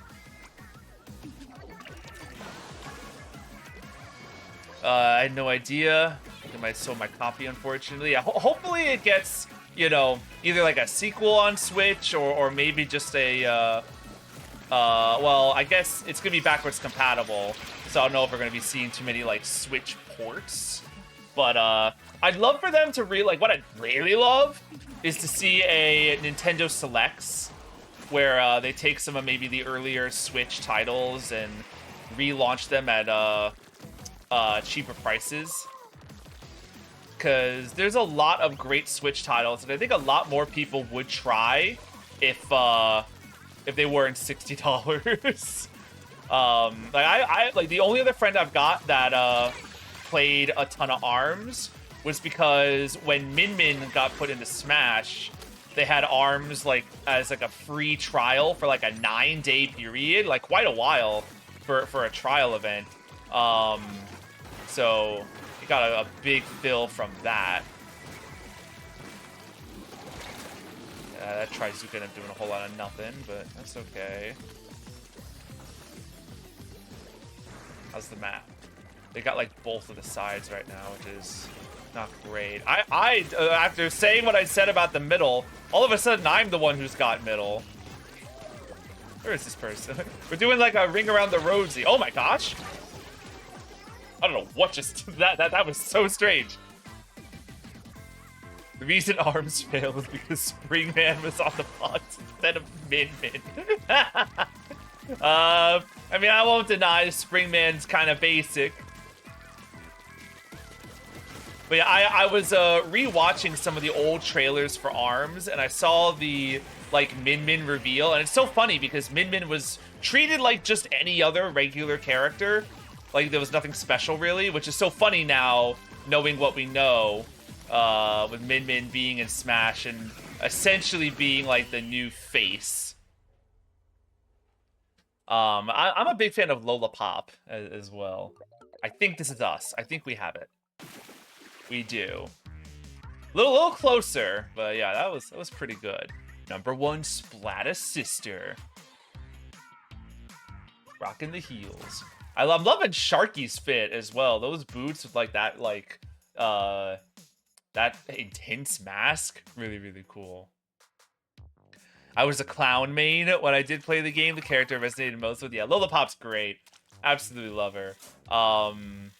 I had no idea. I think I might sold my copy, unfortunately. Yeah, hopefully it gets, you know, either like a sequel on Switch or maybe just a, well, I guess it's gonna be backwards compatible. So I don't know if we're gonna be seeing too many, like, Switch ports. But, I'd love for them to like, what I'd really love is to see a Nintendo Selects where they take some of maybe the earlier Switch titles and relaunch them at cheaper prices. Because there's a lot of great Switch titles, and I think a lot more people would try if they weren't $60. Like the only other friend I've got that played a ton of ARMS was because when Min Min got put into Smash, they had ARMS like as like a free trial for like a 9-day period, like quite a while for a trial event. So you got a big fill from that. That Trizuka ended up doing a whole lot of nothing, but that's okay. How's the map? They got like both of the sides right now, which is not great. I after saying what I said about the middle, all of a sudden I'm the one who's got middle. Where is this person? We're doing like a ring around the rosy. Oh my gosh! I don't know what just that was so strange. The reason ARMS failed was because Springman was on the box instead of Min Min. I mean, I won't deny Springman's kind of basic. But yeah, I was re-watching some of the old trailers for ARMS, and I saw the, like, Min Min reveal, and it's so funny because Min Min was treated like just any other regular character. Like, there was nothing special, really, which is so funny now, knowing what we know. with Min Min being in Smash and essentially being like the new face. I'm a big fan of Lola Pop as well. I think this is us. I think we have it. We do. Little closer, but yeah, that was pretty good. Number 1, Splatta Sister. Rocking the heels. I'm loving Sharky's fit as well. Those boots with like that that intense mask, really, really cool. I was a clown main when I did play the game. The character I resonated most with. Yeah, Lola Pop's great. Absolutely love her. I'm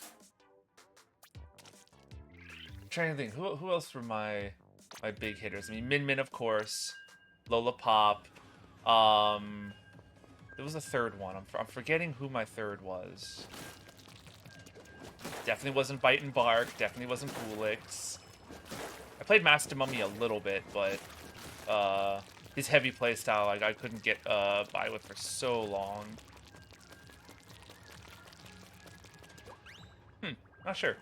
trying to think who else were my big hitters. I mean, Min Min, of course. Lola Pop. There was a third one. I'm forgetting who my third was. Definitely wasn't Bite and Bark. Definitely wasn't Foolix. I played Master Mummy a little bit, but his heavy playstyle, like, I couldn't get by with for so long. Not sure.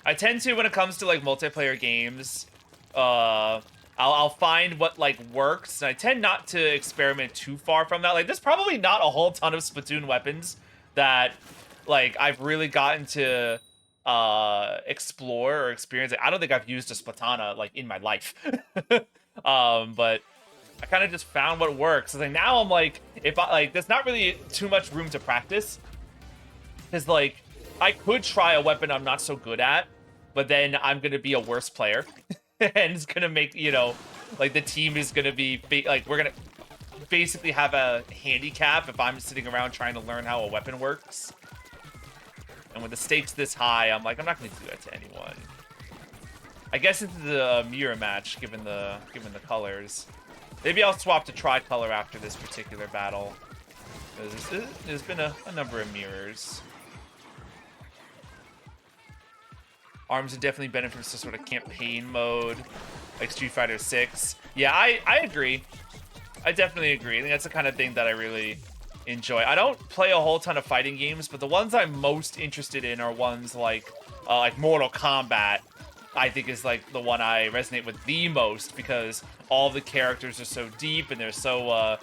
I tend to, when it comes to like multiplayer games, I'll find what like works, and I tend not to experiment too far from that. Like, there's probably not a whole ton of Splatoon weapons that like I've really gotten to explore or experience. I don't think I've used a Splatana like in my life. But I kind of just found what works. So like now I'm like, if I like, there's not really too much room to practice, because like I could try a weapon I'm not so good at, but then I'm gonna be a worse player. And it's gonna make, you know, like the team is gonna be like, we're gonna basically have a handicap if I'm sitting around trying to learn how a weapon works. And with the stakes this high, I'm like, I'm not gonna do that to anyone. I guess it's a mirror match given the colors. Maybe I'll swap to tricolor after this particular battle. There's been a number of mirrors. ARMS would definitely benefit from some sort of campaign mode, like Street Fighter 6. Yeah, I agree. I definitely agree. I think that's the kind of thing that I really enjoy. I don't play a whole ton of fighting games, but the ones I'm most interested in are ones like Mortal Kombat. I think is like the one I resonate with the most, because all the characters are so deep and they're so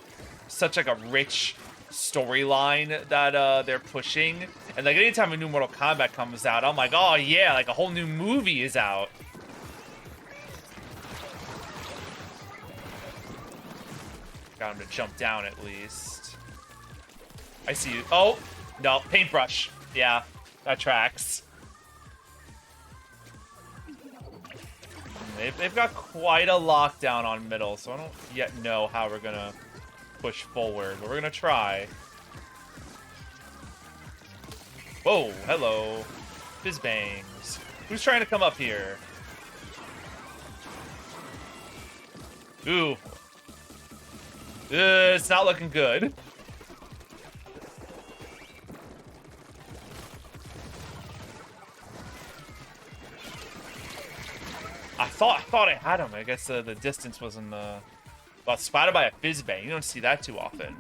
such like a rich storyline that they're pushing. And like anytime a new Mortal Kombat comes out, I'm like, oh yeah, like a whole new movie is out. Got him to jump down at least. I see you. Oh, no, paintbrush. Yeah, that tracks. They've got quite a lockdown on middle, so I don't yet know how we're gonna push forward, but we're gonna try. Whoa, hello. Fizz bangs. Who's trying to come up here? Ooh. It's not looking good. I thought I had him. I guess the distance wasn't well, spotted by a fizz bang. You don't see that too often.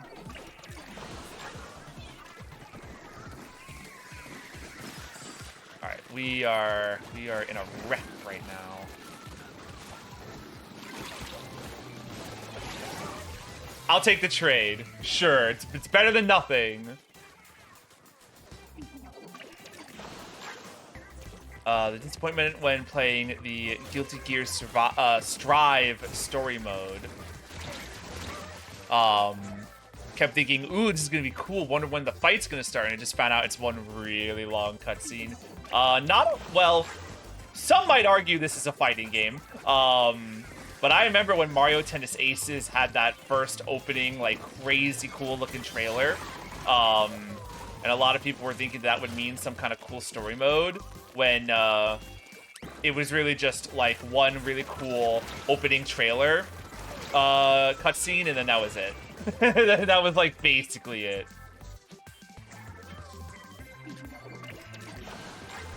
All right, we are in a wreck right now. I'll take the trade. Sure, it's better than nothing. The disappointment when playing the Guilty Gear Strive story mode. Kept thinking, ooh, this is gonna be cool. Wonder when the fight's gonna start, and I just found out it's one really long cutscene. Well, some might argue this is a fighting game. But I remember when Mario Tennis Aces had that first opening, like, crazy cool looking trailer. And a lot of people were thinking that would mean some kind of cool story mode, when it was really just like one really cool opening trailer cutscene, and then that was it. That was like basically it.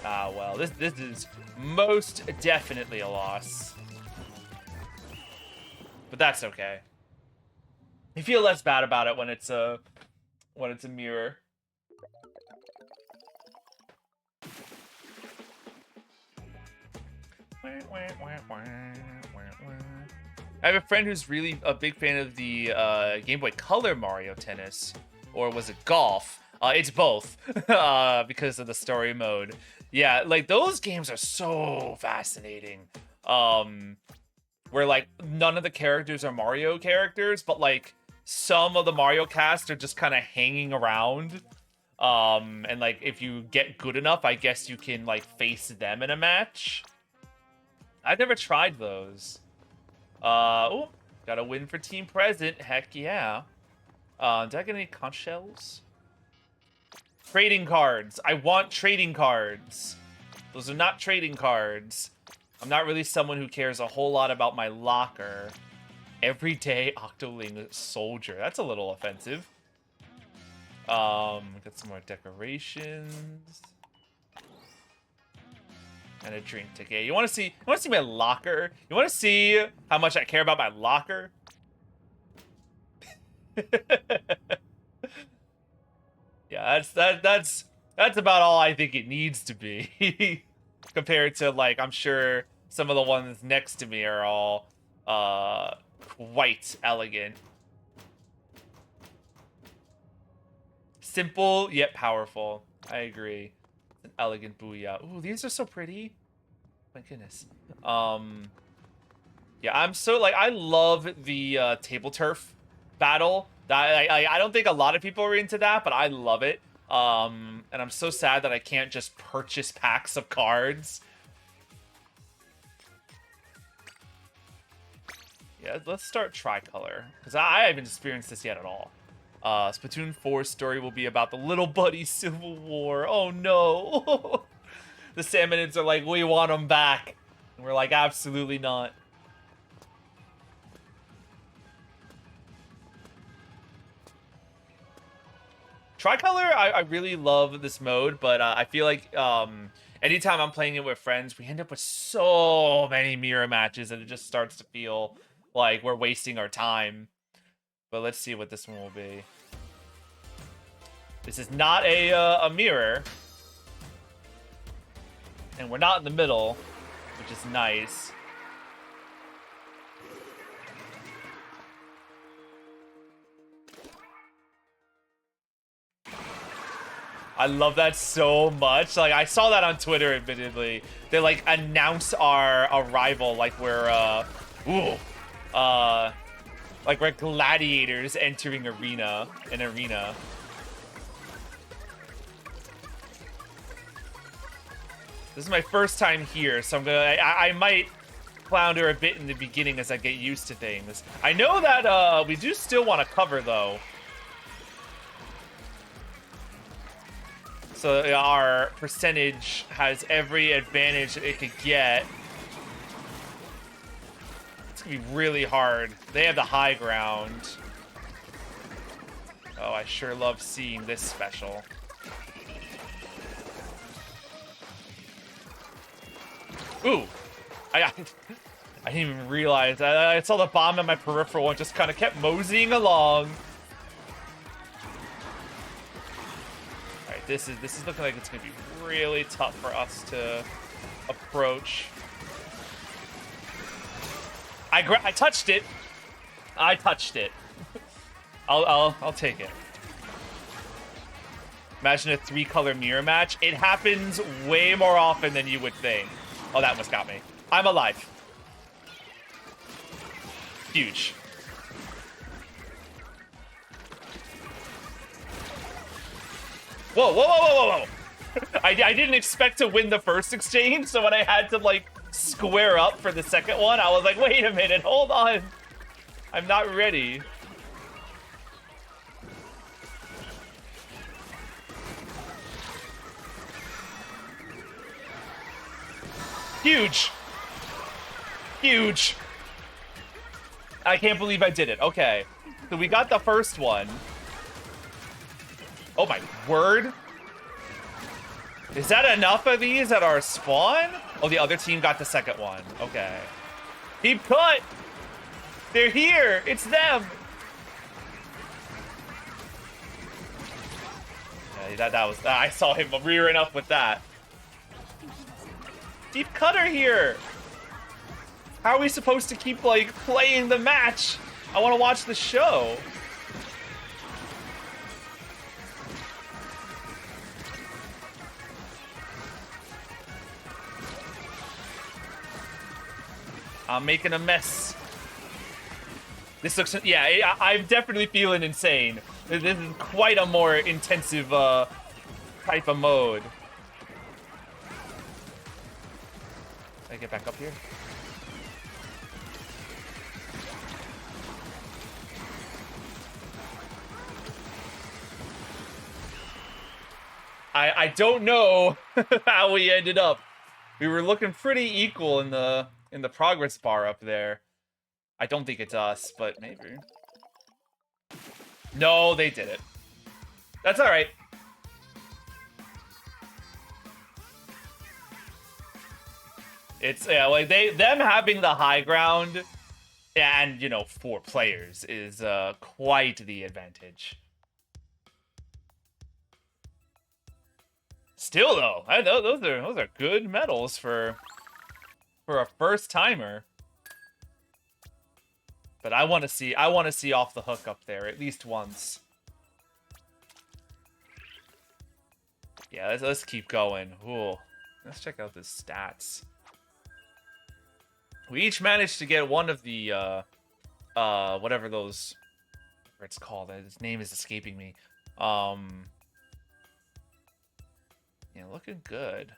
Ah, well, this is most definitely a loss. But that's okay. You feel less bad about it when it's a mirror. I have a friend who's really a big fan of the Game Boy Color Mario Tennis, or was it golf? It's both, because of the story mode. Yeah, like those games are so fascinating. Where like none of the characters are Mario characters, but like some of the Mario cast are just kind of hanging around. And like if you get good enough, I guess you can like face them in a match. I've never tried those. Oh, got a win for Team Present. Heck yeah. Did I get any conch shells? Trading cards. I want trading cards. Those are not trading cards. I'm not really someone who cares a whole lot about my locker. Everyday Octoling Soldier. That's a little offensive. Got some more decorations. And a drink ticket. You want to see my locker? You want to see how much I care about my locker? Yeah, that's about all I think it needs to be. Compared to like, I'm sure some of the ones next to me are all quite elegant. Simple yet powerful. I agree. An elegant booyah. Ooh, these are so pretty. My goodness. Yeah, I'm so like, I love the table turf battle. I don't think a lot of people are into that, but I love it. And I'm so sad that I can't just purchase packs of cards. Yeah, let's start tricolor, because I haven't experienced this yet at all. Splatoon 4's story will be about the little buddy civil war. Oh no! The Salmonids are like, we want them back. And we're like, absolutely not. Tricolor, I really love this mode, but I feel like anytime I'm playing it with friends, we end up with so many mirror matches and it just starts to feel like we're wasting our time. But let's see what this one will be. This is not a mirror. And we're not in the middle, which is nice. I love that so much. Like, I saw that on Twitter, admittedly. They, like, announce our arrival like we're, like we're gladiators entering an arena. This is my first time here, so I might flounder a bit in the beginning as I get used to things. I know that, we do still want to cover, though. So our percentage has every advantage it could get. It's gonna be really hard. They have the high ground. Oh, I sure love seeing this special. Ooh, I didn't even realize. I saw the bomb in my peripheral and just kind of kept moseying along. This is looking like it's gonna be really tough for us to approach. I touched it. I touched it. I'll take it. Imagine a 3-color mirror match. It happens way more often than you would think. Oh, that almost got me. I'm alive. Huge. Whoa, whoa, whoa, whoa, whoa, whoa. I didn't expect to win the first exchange, so when I had to, like, square up for the second one, I was like, wait a minute, hold on. I'm not ready. Huge. Huge. I can't believe I did it. Okay. So we got the first one. Oh my word. Is that enough of these at our spawn? Oh, the other team got the second one. Okay. Deep cut. They're here. It's them. Yeah, that was... I saw him rearing up with that. Deep cutter here. How are we supposed to keep, like, playing the match? I want to watch the show. I'm making a mess. This looks, yeah, I'm definitely feeling insane. This is quite a more intensive type of mode. Can I get back up here? I don't know how we ended up. We were looking pretty equal in the progress bar up there. I don't think it's us, but maybe. No, they did it. That's all right. It's like them having the high ground, and you know 4 players is quite the advantage. Still though, those are good medals for a first timer. But I want to see off the hook up there at least once. Yeah, let's keep going. Ooh, let's check out the stats. We each managed to get one of the whatever those, whatever it's called. His name is escaping me. Yeah, looking good.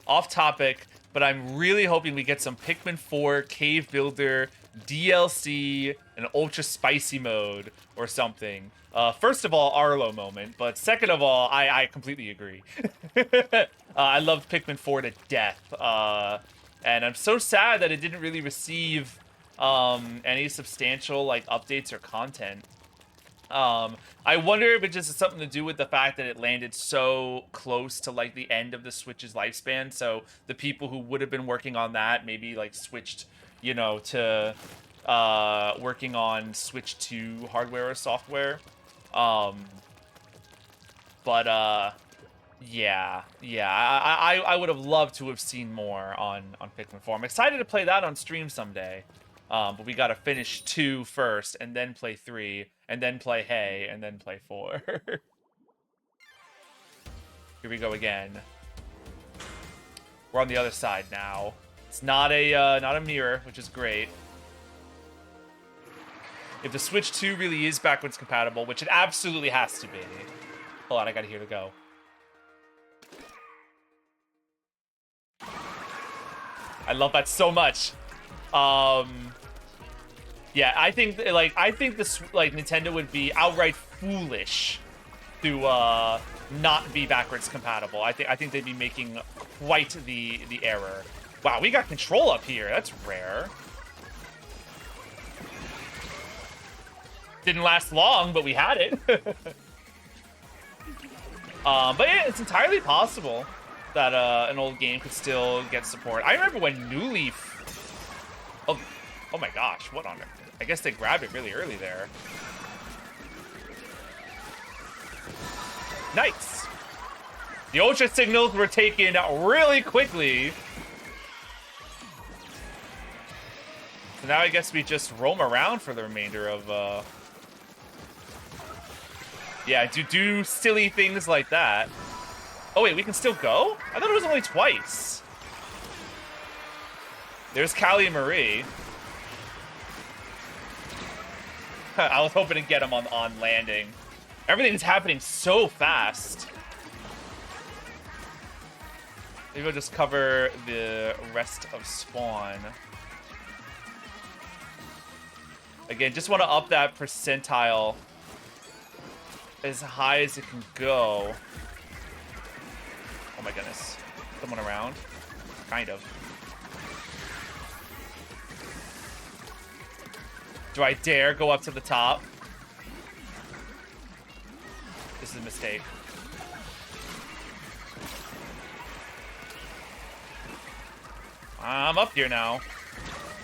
Off topic, but I'm really hoping we get some Pikmin 4 Cave Builder DLC, an ultra spicy mode or something. First of all, Arlo moment, but second of all, I completely agree. I love Pikmin 4 to death, and I'm so sad that it didn't really receive any substantial like updates or content. I wonder if it just has something to do with the fact that it landed so close to like the end of the Switch's lifespan. So the people who would have been working on that maybe like switched, you know, to working on Switch 2 hardware or software. Yeah, I would have loved to have seen more on Pikmin 4. I'm excited to play that on stream someday. But we gotta finish 2 first, and then play 3, and then play Hey, and then play 4. Here we go again. We're on the other side now. It's not a mirror, which is great. If the Switch 2 really is backwards compatible, which it absolutely has to be. Hold on, I gotta hear to go. I love that so much. Yeah, I think this Nintendo would be outright foolish to not be backwards compatible. I think they'd be making quite the error. Wow, we got control up here. That's rare. Didn't last long, but we had it. But yeah, it's entirely possible that an old game could still get support. I remember when New Leaf. Oh my gosh, what on earth? I guess they grabbed it really early there. Nice. The ultra signals were taken really quickly. So now I guess we just roam around for the remainder of yeah, do silly things like that. Oh wait, we can still go? I thought it was only twice. There's Callie and Marie. I was hoping to get him on landing. Everything's happening so fast. Maybe we'll just cover the rest of spawn. Again, just want to up that percentile as high as it can go. Oh my goodness. Someone around? Kind of. Do I dare go up to the top? This is a mistake. I'm up here now.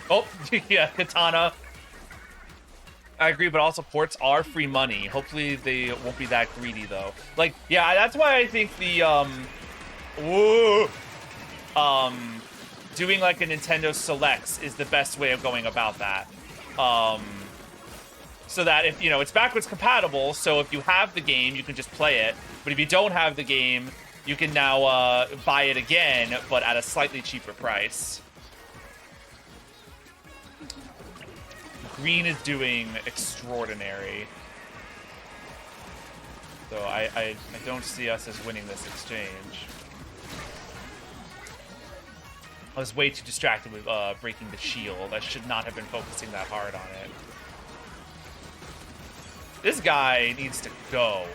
Oh, yeah, Katana. I agree, but also ports are free money. Hopefully they won't be that greedy, though. Like, yeah, that's why I think the, doing like a Nintendo Selects is the best way of going about that. So that if, you know, it's backwards compatible, so if you have the game, you can just play it. But if you don't have the game, you can now buy it again, but at a slightly cheaper price. Green is doing extraordinary. So I don't see us as winning this exchange. I was way too distracted with breaking the shield. I should not have been focusing that hard on it. This guy needs to go.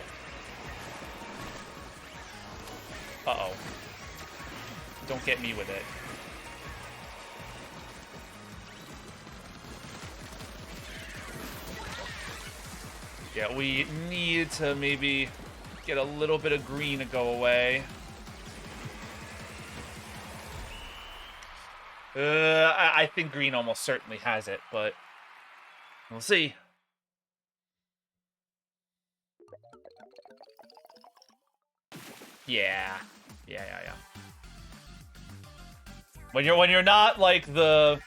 Uh-oh. Don't get me with it. Yeah, we need to maybe get a little bit of green to go away. I think green almost certainly has it, but we'll see. Yeah. When you're not like the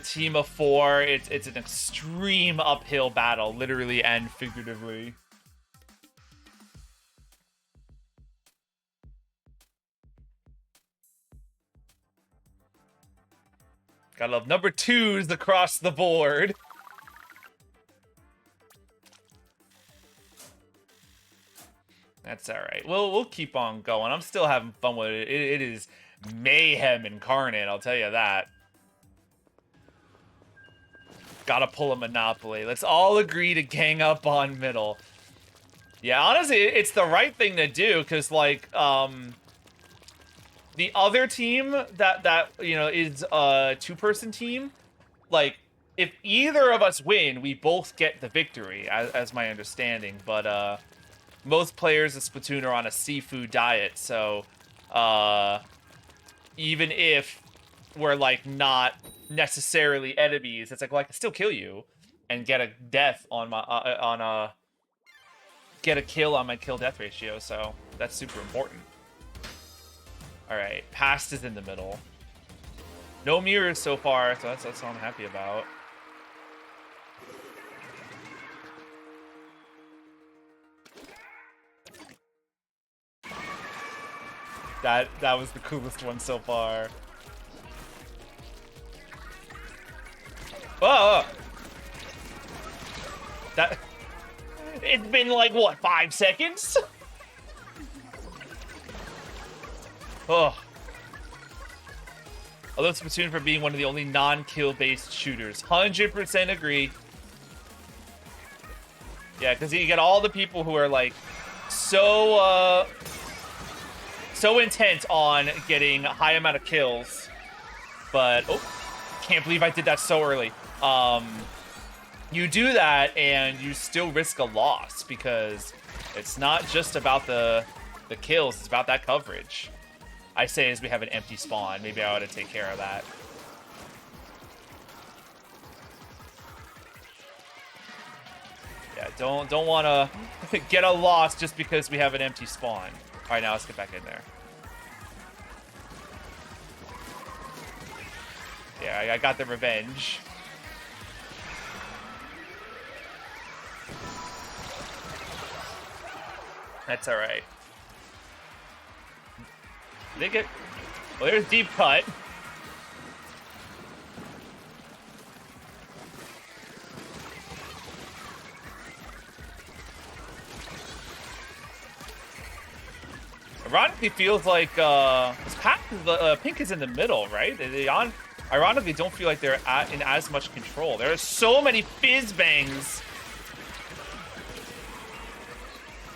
team of 4, it's an extreme uphill battle, literally and figuratively. Gotta love number 2s across the board. That's all right. We'll keep on going. I'm still having fun with it. It is mayhem incarnate, I'll tell you that. Gotta pull a Monopoly. Let's all agree to gang up on middle. Yeah, honestly, it's the right thing to do, because, like, the other team that you know, is a 2-person team, like, if either of us win, we both get the victory, as my understanding. But, most players of Splatoon are on a seafood diet, so, even if we're, like, not necessarily enemies, it's like, well, I can still kill you and get a death on my get a kill on my kill death ratio, so that's super important. All right, past is in the middle. No mirrors so far, so that's all I'm happy about. That was the coolest one so far. Oh! That... It's been like, what, 5 seconds? Oh. Although Splatoon for being one of the only non-kill-based shooters. 100% agree. Yeah, because you get all the people who are, like, so intent on getting a high amount of kills. But, oh, can't believe I did that so early. You do that, and you still risk a loss, because it's not just about the kills, it's about that coverage. I say as we have an empty spawn, maybe I ought to take care of that. Yeah, don't want to get a loss just because we have an empty spawn. All right, now let's get back in there. Yeah, I got the revenge. That's all right. They get... Well, there's deep cut. Ironically, feels like Pink is in the middle, right? They ironically don't feel like they're in as much control. There are so many fizz bangs.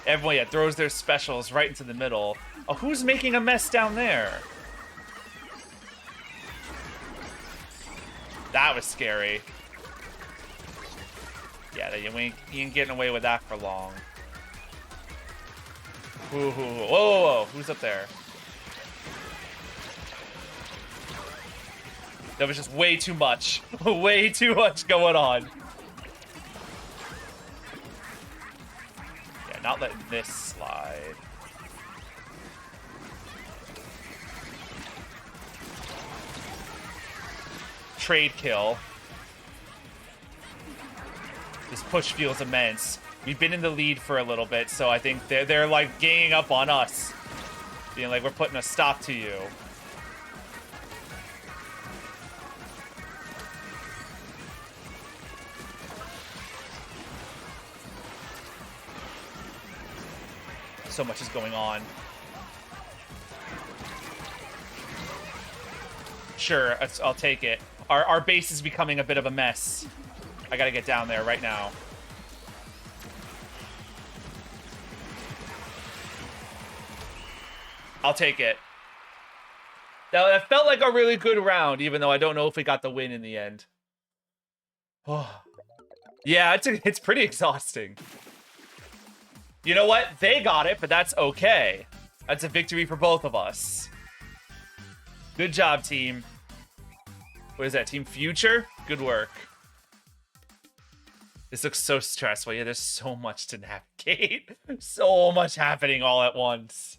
Everyone, yeah, throws their specials right into the middle. Oh, who's making a mess down there? That was scary. Yeah, you ain't getting away with that for long. Whoa, whoa, whoa, who's up there? That was just way too much. Way too much going on. Yeah, not letting this slide. trade kill. This push feels immense. We've been in the lead for a little bit, so I think they're like ganging up on us. Being like, we're putting a stop to you. So much is going on. Sure, I'll take it. Our base is becoming a bit of a mess. I gotta get down there right now. I'll take it. That felt like a really good round, even though I don't know if we got the win in the end. Oh. Yeah, it's pretty exhausting. You know what? They got it, but that's okay. That's a victory for both of us. Good job, team. What is that, Team Future? Good work. This looks so stressful. Yeah, there's so much to navigate. So much happening all at once.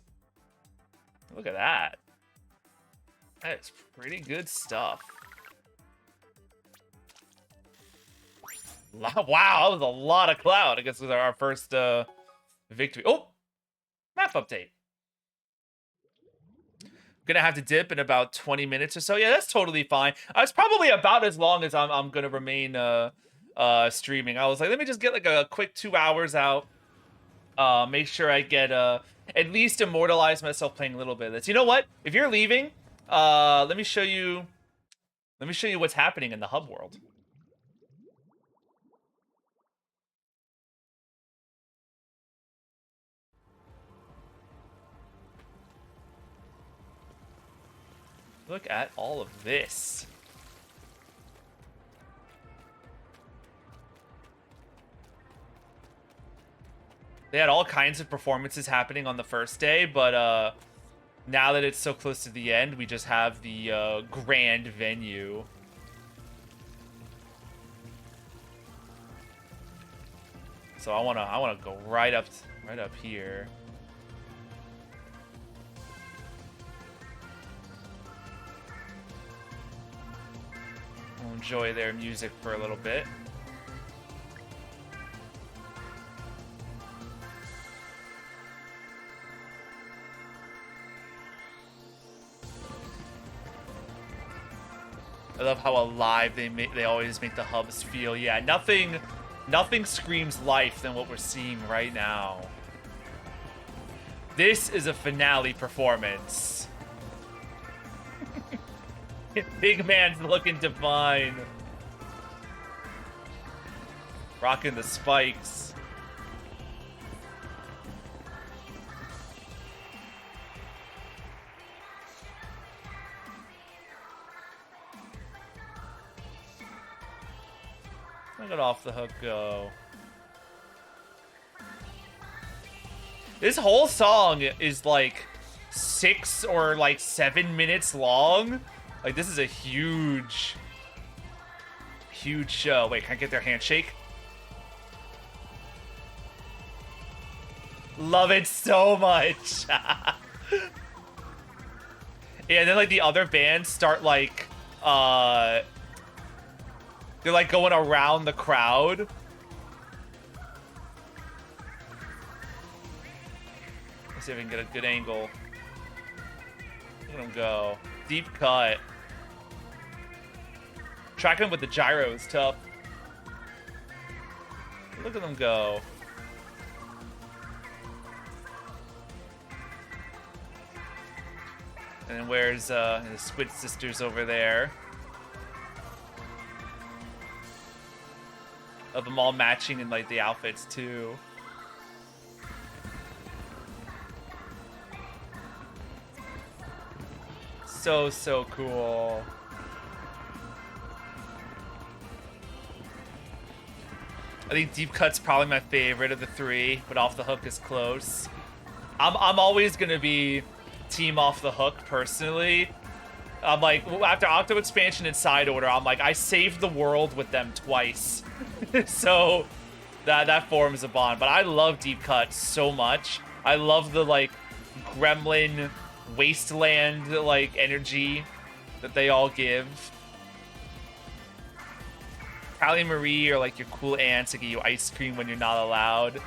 Look at that. That is pretty good stuff. Wow, that was a lot of cloud. I guess this was our first victory. Oh, map update. Gonna have to dip in about 20 minutes or so. Yeah, that's totally fine. It's probably about as long as I'm gonna remain streaming. I was like, let me just get like a quick 2 hours out. Make sure I get at least immortalize myself playing a little bit of this. You know what? If you're leaving, let me show you what's happening in the hub world. Look at all of this. They had all kinds of performances happening on the first day, but now that it's so close to the end, we just have the grand venue. So I wanna go right up here. We'll enjoy their music for a little bit. I love how alive they always make the hubs feel. Yeah, nothing screams life than what we're seeing right now. This is a finale performance. Big man's looking divine. Rocking the spikes. Look at Off the Hook go. This whole song is like 6 or like 7 minutes long. Like, this is a huge show. Wait, can I get their handshake? Love it so much. Yeah, and then like the other bands start like they're like going around the crowd. Let's see if we can get a good angle. Look at them go. Deep cut. Tracking him with the gyro is tough. Look at them go. And then where's the Squid Sisters over there? Of them all matching in like the outfits too. So cool. I think Deep Cut's probably my favorite of the three, but Off the Hook is close. I'm always gonna be team Off the Hook personally. I'm like, after Octo Expansion and Side Order, I'm like, I saved the world with them twice. So that forms a bond. But I love Deep Cut so much. I love the like gremlin wasteland like energy that they all give. Callie Marie are like your cool aunts that get you ice cream when you're not allowed.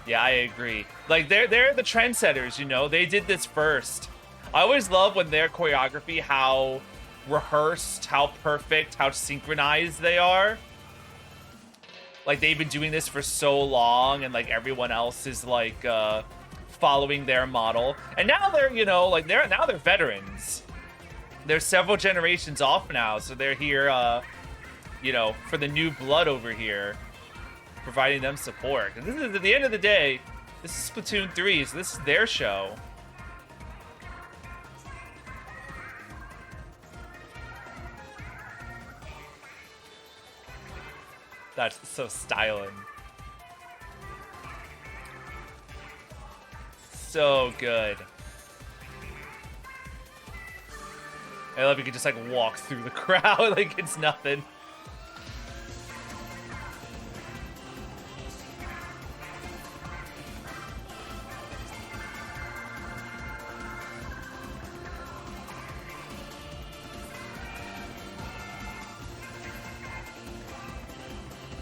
Yeah, I agree. Like they're the trendsetters, you know. They did this first. I always love when their choreography, how rehearsed, how perfect, how synchronized they are. Like they've been doing this for so long, and like everyone else is like following their model. And now they're, you know, like they're veterans. They're several generations off now, so they're here, you know, for the new blood over here, providing them support. And this is, at the end of the day, this is Splatoon 3, so this is their show. That's so styling. So good. I love you can just like walk through the crowd like it's nothing.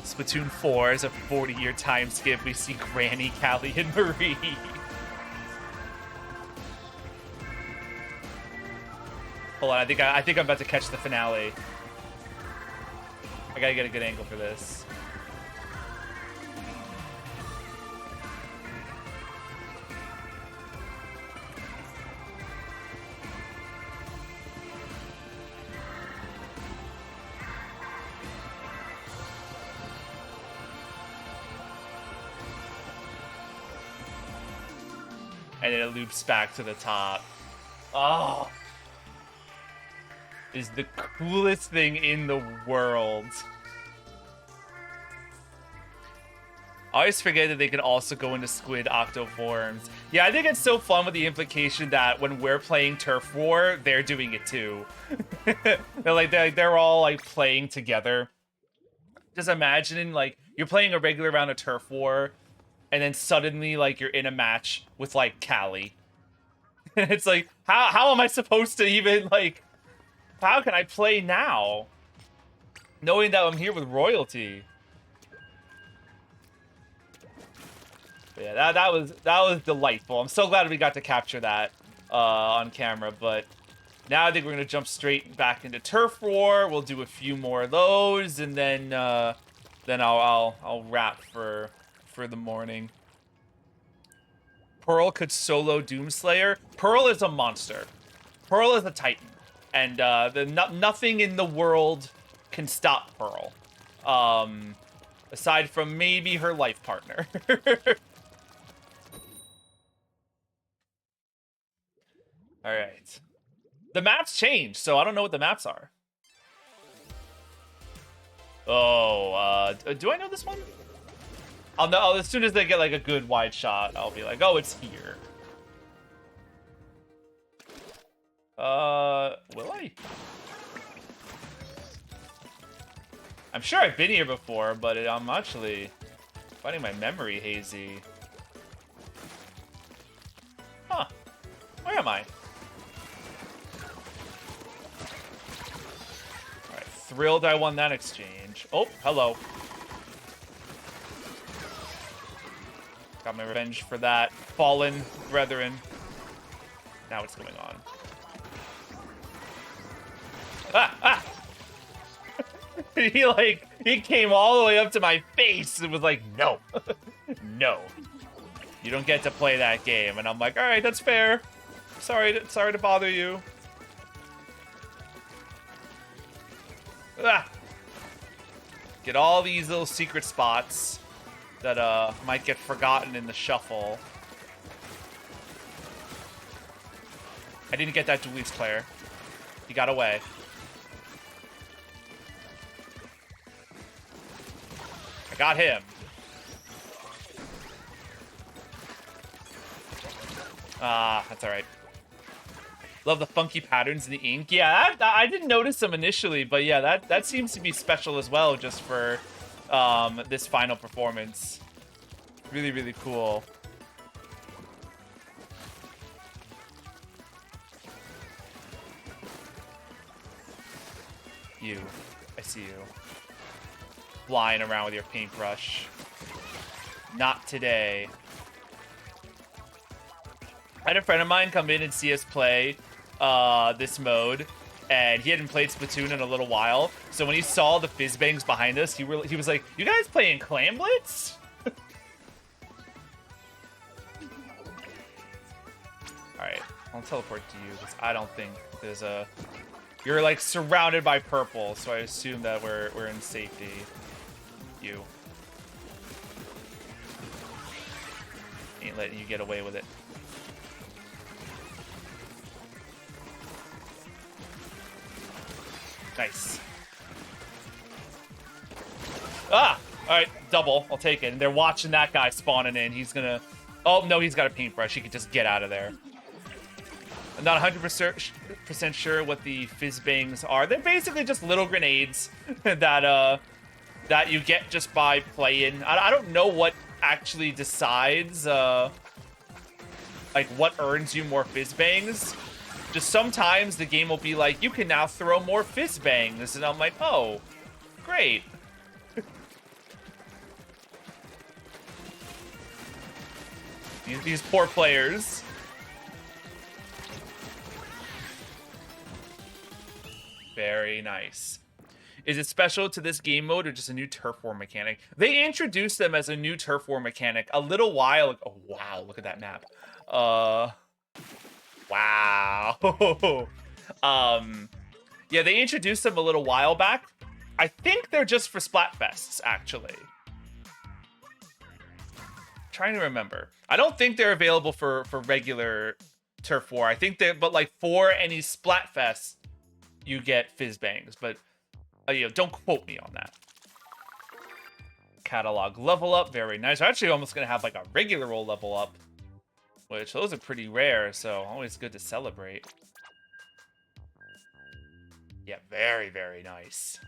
Splatoon 4 is a 40-year time skip. We see Granny, Callie, and Marie. Hold on, I think I'm about to catch the finale. I gotta get a good angle for this. And then it loops back to the top. Oh. Is the coolest thing in the world. I always forget that they can also go into squid octo forms. Yeah, I think it's so fun with the implication that when we're playing Turf War, they're doing it too. they're all like playing together. Just imagining like you're playing a regular round of Turf War, and then suddenly like you're in a match with like Callie. And it's like, how am I supposed to even like? How can I play now, knowing that I'm here with royalty? But yeah, that was delightful. I'm so glad we got to capture that on camera. But now I think we're gonna jump straight back into Turf War. We'll do a few more of those, and then I'll wrap for the morning. Pearl could solo Doomslayer. Pearl is a monster. Pearl is a titan. And nothing in the world can stop Pearl. Aside from maybe her life partner. Alright. The maps change, so I don't know what the maps are. Oh, do I know this one? I'll know as soon as they get like a good wide shot, I'll be like, oh, it's here. Will I? I'm sure I've been here before, but I'm actually finding my memory hazy. Huh. Where am I? Alright, thrilled I won that exchange. Oh, hello. Got my revenge for that. Fallen brethren. Now what's going on? Ah! he came all the way up to my face and was like, no. No. You don't get to play that game. And I'm like, alright, that's fair. Sorry to bother you. Ah! Get all these little secret spots that might get forgotten in the shuffle. I didn't get that Duelist player. He got away. I got him. Ah, that's alright. Love the funky patterns in the ink. Yeah, I didn't notice them initially, but yeah, that seems to be special as well, just for this final performance. Really, really cool. You. I see you. flying around with your paintbrush. Not today. I had a friend of mine come in and see us play this mode, and he hadn't played Splatoon in a little while. So when he saw the fizz bangs behind us, he was like, "You guys playing Clam Blitz?" All right, I'll teleport to you because I don't think there's a. You're like surrounded by purple, so I assume that we're in safety. You ain't letting you get away with it. Nice. Ah! Alright, double. I'll take it. And they're watching that guy spawning in. He's gonna... Oh, no, he's got a paintbrush. He could just get out of there. I'm not 100% sure what the fizz bangs are. They're basically just little grenades that you get just by playing. I don't know what actually decides, like, what earns you more fizz bangs. Just sometimes the game will be like, you can now throw more fizz bangs. And I'm like, oh, great. These poor players. Very nice. Is it special to this game mode or just a new turf war mechanic? They introduced them as a new turf war mechanic a little while ago. Oh, wow, look at that map. Wow. Yeah, they introduced them a little while back. I think they're just for Splatfests, actually. Trying to remember. I don't think they're available for regular Turf War. I think but like for any Splatfest, you get fizz bangs. But you know, don't quote me on that. Catalog level up, very nice. We're actually almost gonna have like a regular roll level up, which those are pretty rare, so always good to celebrate. Yeah, very, very nice.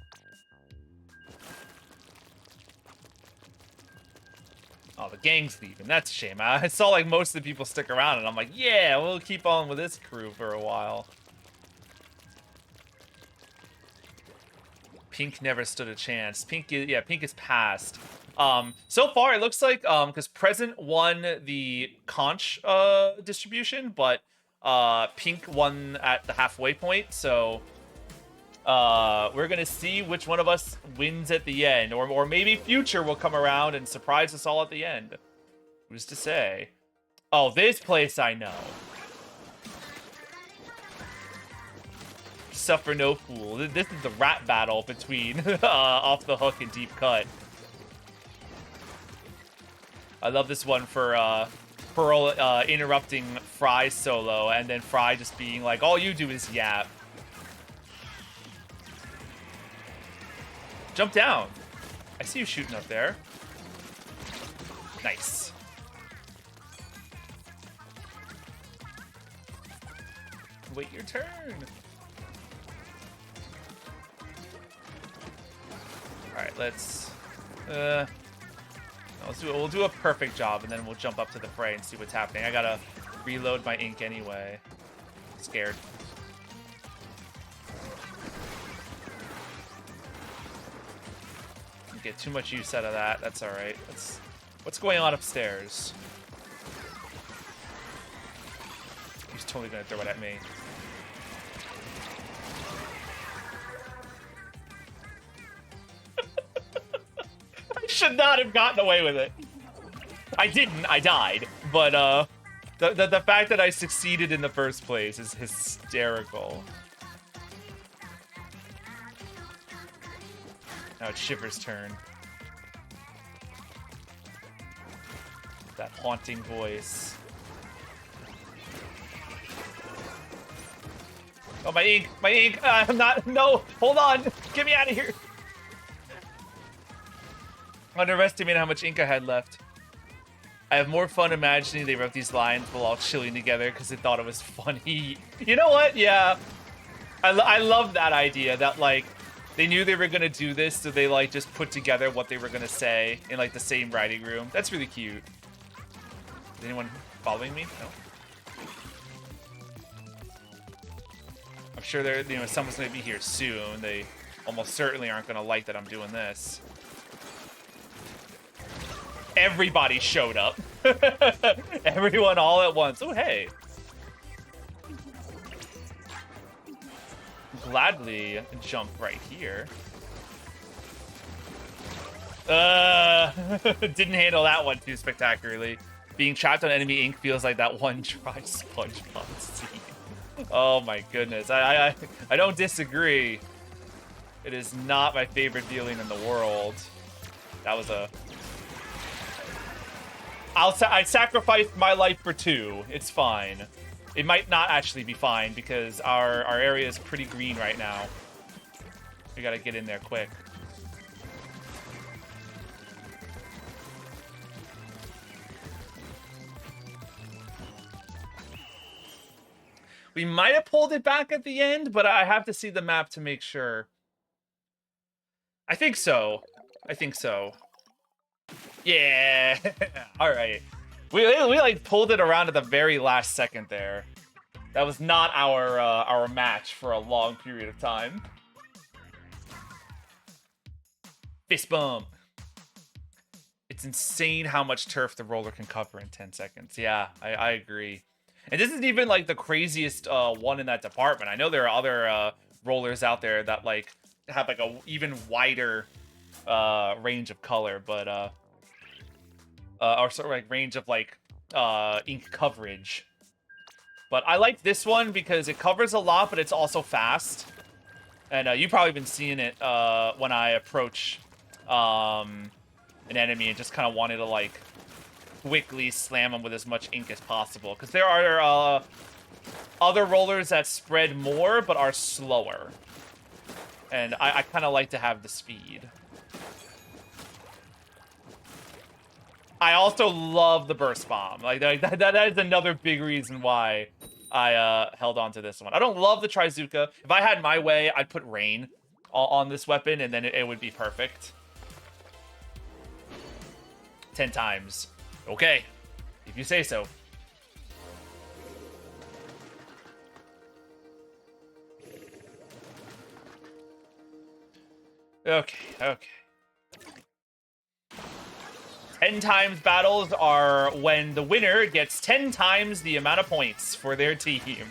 Oh, the gang's leaving. That's a shame. I saw like most of the people stick around, and I'm like, yeah, we'll keep on with this crew for a while. Pink never stood a chance. Pink is passed. So far it looks like because Present won the conch distribution, but Pink won at the halfway point. So we're gonna see which one of us wins at the end, or maybe Future will come around and surprise us all at the end. Who's to say? Oh, this place I know. Suffer no fool. This is the rap battle between Off the Hook and Deep Cut. I love this one for Pearl interrupting Fry's solo, and then Fry just being like, all you do is yap. Jump down. I see you shooting up there. Nice. Wait your turn. All right, let's do it. We'll do a perfect job, and then we'll jump up to the fray and see what's happening. I gotta reload my ink anyway. I'm scared. Don't get too much use out of that. That's all right. What's going on upstairs? He's totally gonna throw it at me. Should not have gotten away with it. I didn't. I died. But the fact that I succeeded in the first place is hysterical. Now it's Shiver's turn. That haunting voice. Oh, my ink! My ink! I'm not... No! Hold on! Get me out of here! Underestimated how much ink I had left. I have more fun imagining they wrote these lines while all chilling together because they thought it was funny. You know what? Yeah. I love that idea that, like, they knew they were going to do this, so they, like, just put together what they were going to say in, like, the same writing room. That's really cute. Is anyone following me? No. I'm sure someone's going to be here soon. They almost certainly aren't going to like that I'm doing this. everybody showed up. Everyone all at once. Oh, hey. Gladly jump right here. Didn't handle that one too spectacularly. Being trapped on enemy ink feels like that one dry SpongeBob scene. Oh my goodness. I don't disagree. It is not my favorite feeling in the world. That was a... I sacrificed my life for 2. It's fine. It might not actually be fine because our area is pretty green right now. We gotta get in there quick. We might have pulled it back at the end, but I have to see the map to make sure. I think so. I think so. Yeah. All right. We like pulled it around at the very last second there. That was not our match for a long period of time. Fist bump. It's insane how much turf the roller can cover in 10 seconds. Yeah, I agree. And this isn't even like the craziest one in that department. I know there are other rollers out there that like have like a even wider range of color, but or sort of like range of like ink coverage. But I like this one because it covers a lot, but it's also fast. And you've probably been seeing it when I approach an enemy and just kind of wanted to like quickly slam them with as much ink as possible. Because there are other rollers that spread more, but are slower. And I kind of like to have the speed. I also love the burst bomb. Like that is another big reason why I held on to this one. I don't love the Trizuka. If I had my way, I'd put rain on this weapon, and then it would be perfect. 10 times. Okay, if you say so. Okay. 10 times battles are when the winner gets 10 times the amount of points for their team.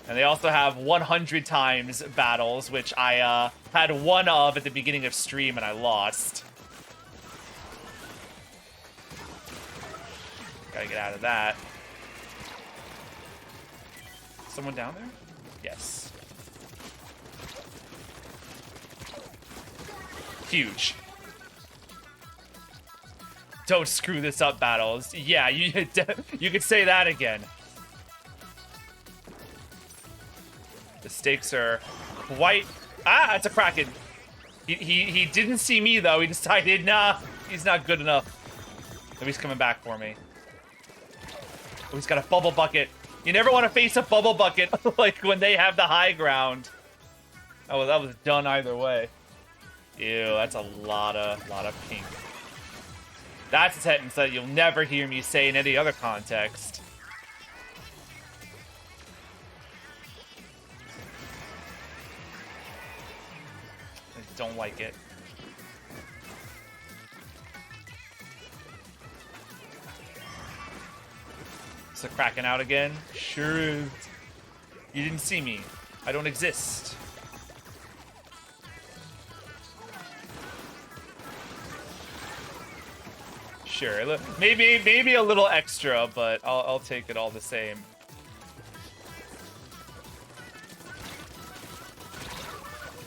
And they also have 100 times battles, which I had one of at the beginning of stream and I lost. Gotta get out of that. Someone down there? Yes. Huge. Don't screw this up, battles. Yeah, you could say that again. The stakes are quite... Ah, it's a Kraken. He didn't see me, though. He decided, nah, he's not good enough. Oh, he's coming back for me. Oh, he's got a bubble bucket. You never want to face a bubble bucket like when they have the high ground. Oh, that was done either way. Ew, that's a lot of pink. That's a sentence that you'll never hear me say in any other context. I don't like it. Is it cracking out again? Sure is. You didn't see me. I don't exist. Sure, maybe a little extra, but I'll take it all the same.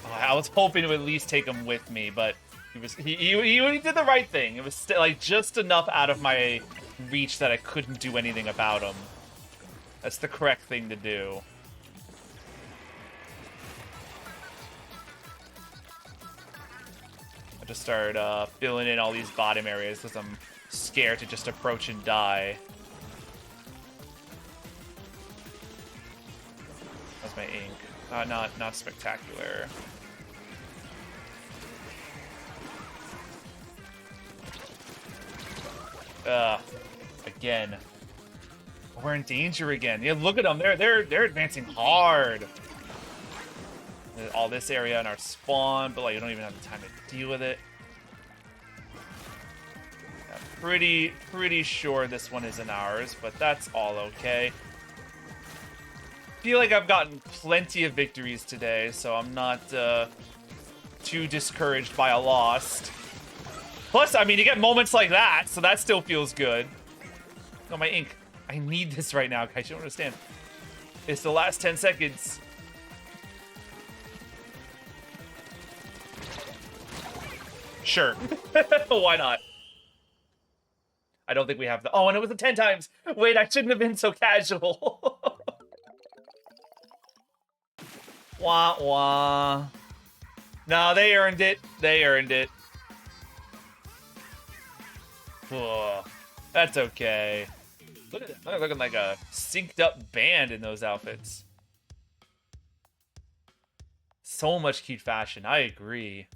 Oh, I was hoping to at least take him with me, but he did the right thing. It was like just enough out of my reach that I couldn't do anything about him. That's the correct thing to do. I just started filling in all these bottom areas because I'm scared to just approach and die. That's my ink. Not spectacular. Again. We're in danger again. Yeah, look at them. They're advancing hard. All this area in our spawn, but like you don't even have the time to deal with it. pretty sure this one isn't ours, but that's all okay. Feel like I've gotten plenty of victories today, so I'm not too discouraged by a loss. Plus, I mean, you get moments like that, so that still feels good. Oh, my ink. I need this right now, guys. You don't understand. It's the last 10 seconds. Sure. Why not? I don't think we have the... Oh, and it was the 10 times. Wait, I shouldn't have been so casual. Wah, wah. No, they earned it. They earned it. Ugh. That's okay. Look at them. They're looking like a synced up band in those outfits. So much cute fashion. I agree.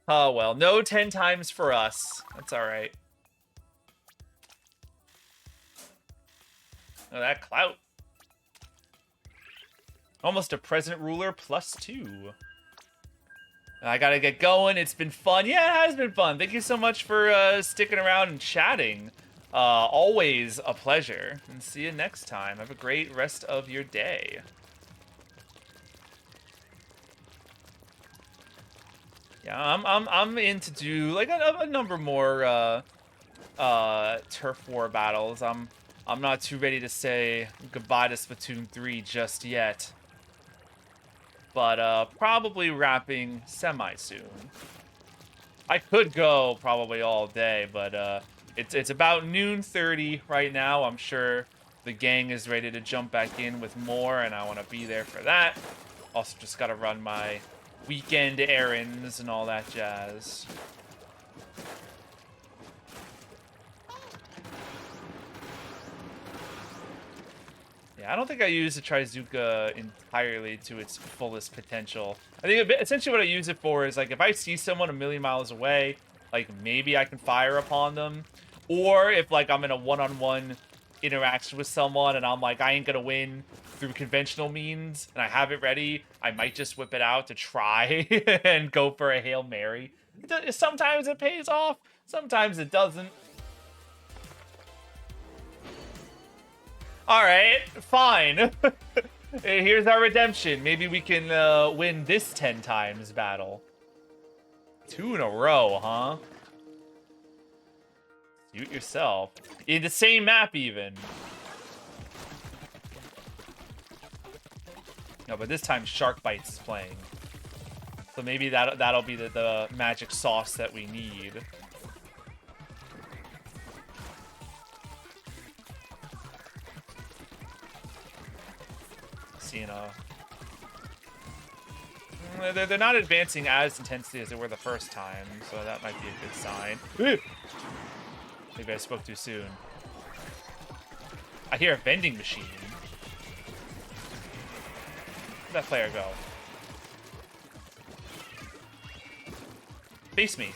Oh, well. No 10 times for us. That's all right. Oh, that clout. Almost a present ruler +2. I gotta get going. It's been fun. Yeah, it has been fun. Thank you so much for sticking around and chatting. Always a pleasure. And see you next time. Have a great rest of your day. Yeah, I'm in to do like a number more turf war battles. I'm not too ready to say goodbye to Splatoon 3 just yet. But probably wrapping semi-soon. I could go probably all day, but it's about noon 30 right now. I'm sure the gang is ready to jump back in with more, and I want to be there for that. Also, just got to run my weekend errands and all that jazz. Yeah, I don't think I use the Trizuka entirely to its fullest potential. I think essentially what I use it for is, like, if I see someone a million miles away, like, maybe I can fire upon them. Or if, like, I'm in a one-on-one interaction with someone and I'm like, I ain't gonna win through conventional means, and I have it ready, I might just whip it out to try and go for a Hail Mary. Sometimes it pays off, sometimes it doesn't. Alright, fine. Here's our redemption. Maybe we can win this 10 times battle. 2 in a row, huh? Suit yourself. In the same map, even. No, but this time Shark Bites is playing. So maybe that'll be the magic sauce that we need. You know, they're not advancing as intensely as they were the first time, so that might be a good sign. Maybe I spoke too soon. I hear a vending machine. Where'd that player go? Face me.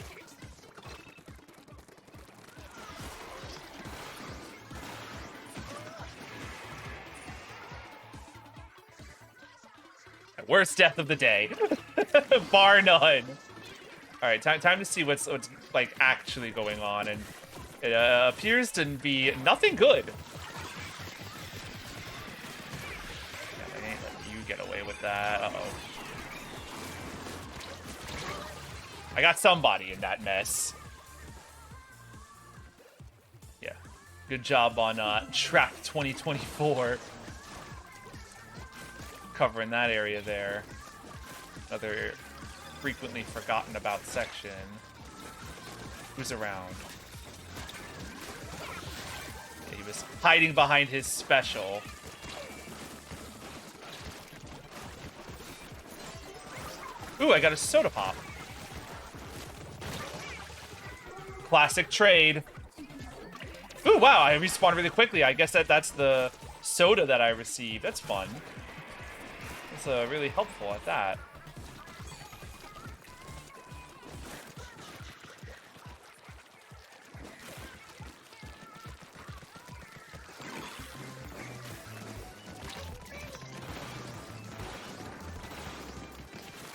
Worst death of the day. Bar none. Alright, time to see what's like actually going on, and it appears to be nothing good. I ain't letting you get away with that. Uh-oh. I got somebody in that mess. Yeah. Good job on track 2024. Covering that area there. Another frequently forgotten about section. Who's around? Yeah, he was hiding behind his special. Ooh, I got a soda pop. Classic trade. Ooh, wow, I respawned really quickly. I guess that's the soda that I received. That's fun. That's really helpful at that.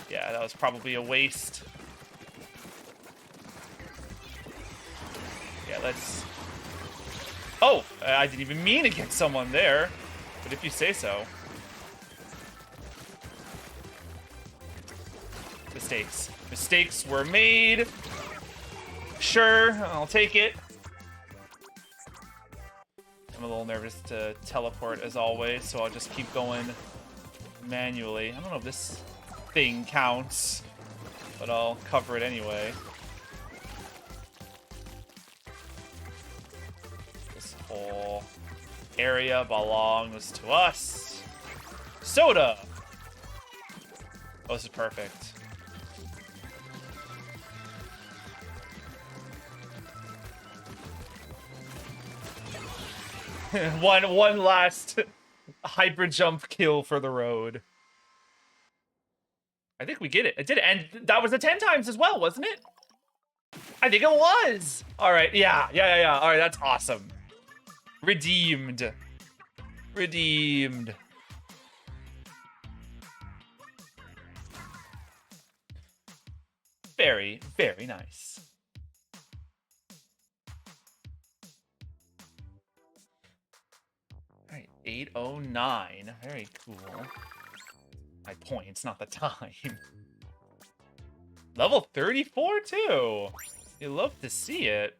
Yeah, that was probably a waste. let's... Oh, I didn't even mean to get someone there. But if you say so. Mistakes. Mistakes were made. Sure, I'll take it. I'm a little nervous to teleport as always, so I'll just keep going manually. I don't know if this thing counts, but I'll cover it anyway. This whole area belongs to us. Soda! Oh, this is perfect. one last hyper jump kill for the road. I think we get it. It did it. And that was the 10 times as well, wasn't it? I think it was. All right. Yeah. All right. That's awesome. Redeemed. Redeemed. Very, very nice. All right. 8:09. Very cool. My points, not the time. Level 34 too. You love to see it.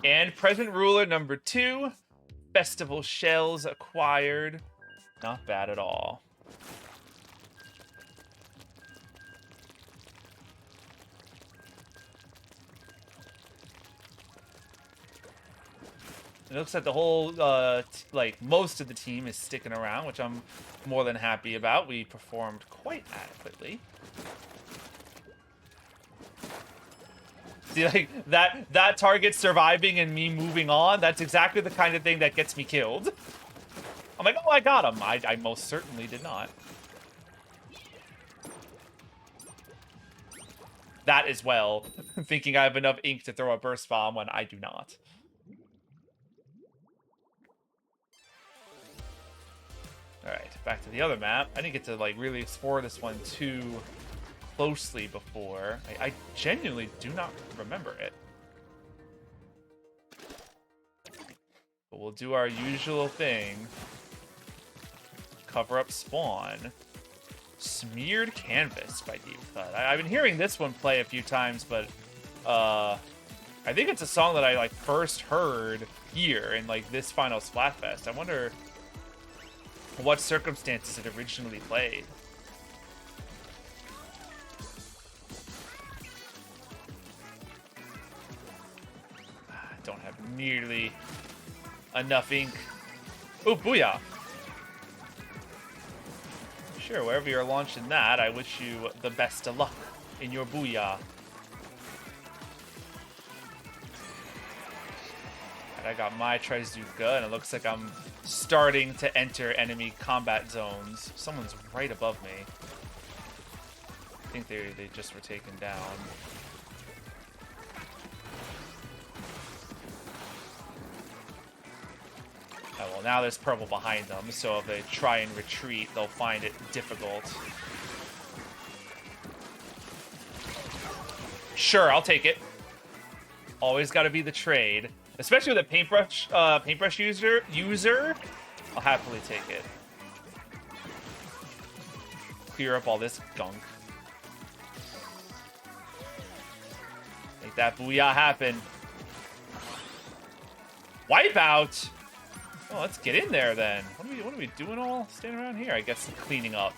And present ruler number 2. Festival shells acquired. Not bad at all. It looks like the whole, like, most of the team is sticking around, which I'm more than happy about. We performed quite adequately. See, like, that target surviving and me moving on, that's exactly the kind of thing that gets me killed. I'm like, oh, I got him. I most certainly did not. That as well, thinking I have enough ink to throw a burst bomb when I do not. Alright, back to the other map. I didn't get to, like, really explore this one too closely before. I genuinely do not remember it. But we'll do our usual thing. Cover up spawn. Smeared Canvas by Deep Cut. I've been hearing this one play a few times, but I think it's a song that I, like, first heard here in, like, this final Splatfest. I wonder what circumstances it originally played. I don't have nearly enough ink. Oh, booyah! Sure, wherever you're launching that, I wish you the best of luck in your booyah. And I got my Trizuka, and it looks like I'm starting to enter enemy combat zones. Someone's right above me. I think they just were taken down. Oh, well, now there's purple behind them, so if they try and retreat, they'll find it difficult. Sure, I'll take it. Always got to be the trade. Especially with a paintbrush user, I'll happily take it. Clear up all this gunk. Make that booyah happen. Wipeout! Oh, let's get in there then. What are we doing all standing around here? I guess cleaning up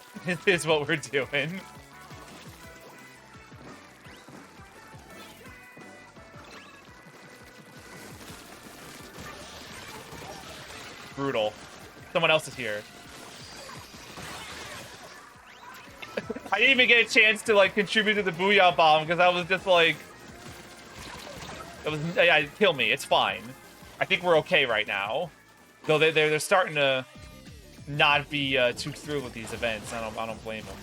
is what we're doing. Brutal. Someone else is here. I didn't even get a chance to, like, contribute to the booyah bomb because I was just like, yeah, kill me. It's fine. I think we're okay right now. Though they're starting to not be too thrilled with these events. I don't blame them.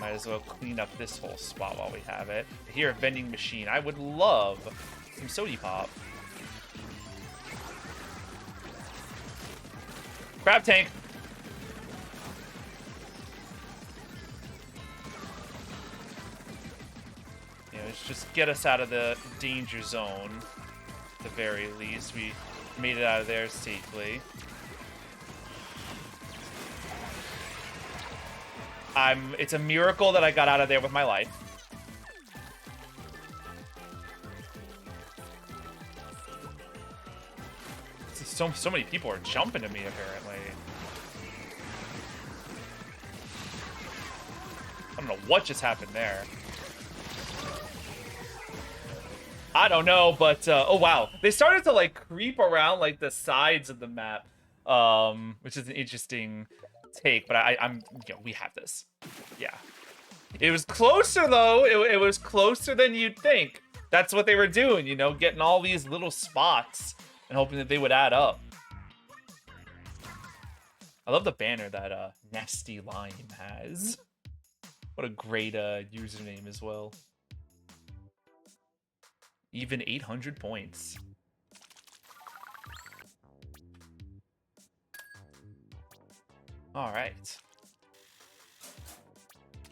Might as well clean up this whole spot while we have it. I hear a vending machine. I would love some sody pop. Crab tank. just get us out of the danger zone. At the very least, we made it out of there safely. It's a miracle that I got out of there with my life. So many people are jumping at me, apparently. I don't know what just happened there. I don't know, but oh wow, they started to like creep around like the sides of the map, which is an interesting take. But I'm we have this. Yeah, it was closer though. It was closer than you'd think. That's what they were doing, you know, getting all these little spots and hoping that they would add up. I love the banner that Nasty Lime has. What a great username as well. Even 800 points. All right.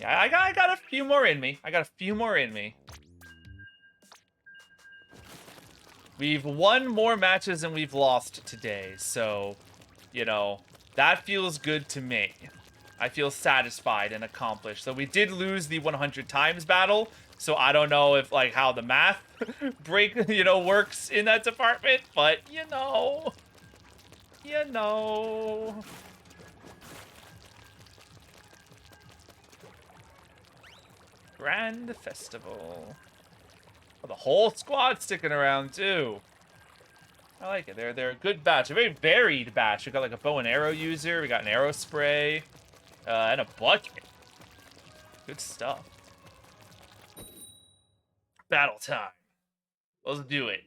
Yeah, I got a few more in me. We've won more matches than we've lost today, so, you know, that feels good to me. I feel satisfied and accomplished. So we did lose the 100 times battle, so I don't know if, like, how the math break, you know, works in that department, but, you know. Grand Festival. Oh, the whole squad's sticking around, too. I like it. They're a good batch. A very varied batch. We got, like, a bow and arrow user. We got an arrow spray. And a bucket. Good stuff. Battle time. Let's do it.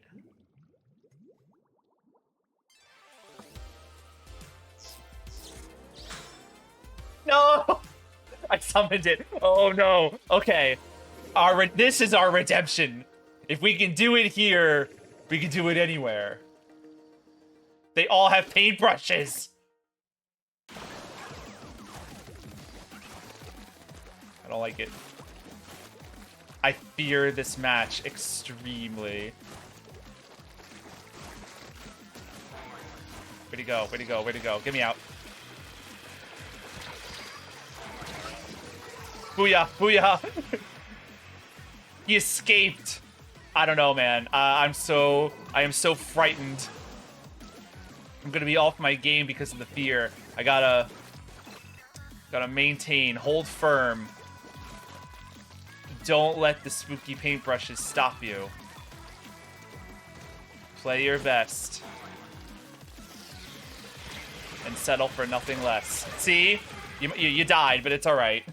No! I summoned it. Oh no. Okay. This is our redemption. If we can do it here, we can do it anywhere. They all have paintbrushes. I don't like it. I fear this match extremely. Way to go, way to go, way to go. Get me out. Booyah, booyah. He escaped. I don't know, man. I am so frightened. I'm gonna be off my game because of the fear. I gotta maintain, hold firm. Don't let the spooky paintbrushes stop you. Play your best. And settle for nothing less. See? You died, but it's alright.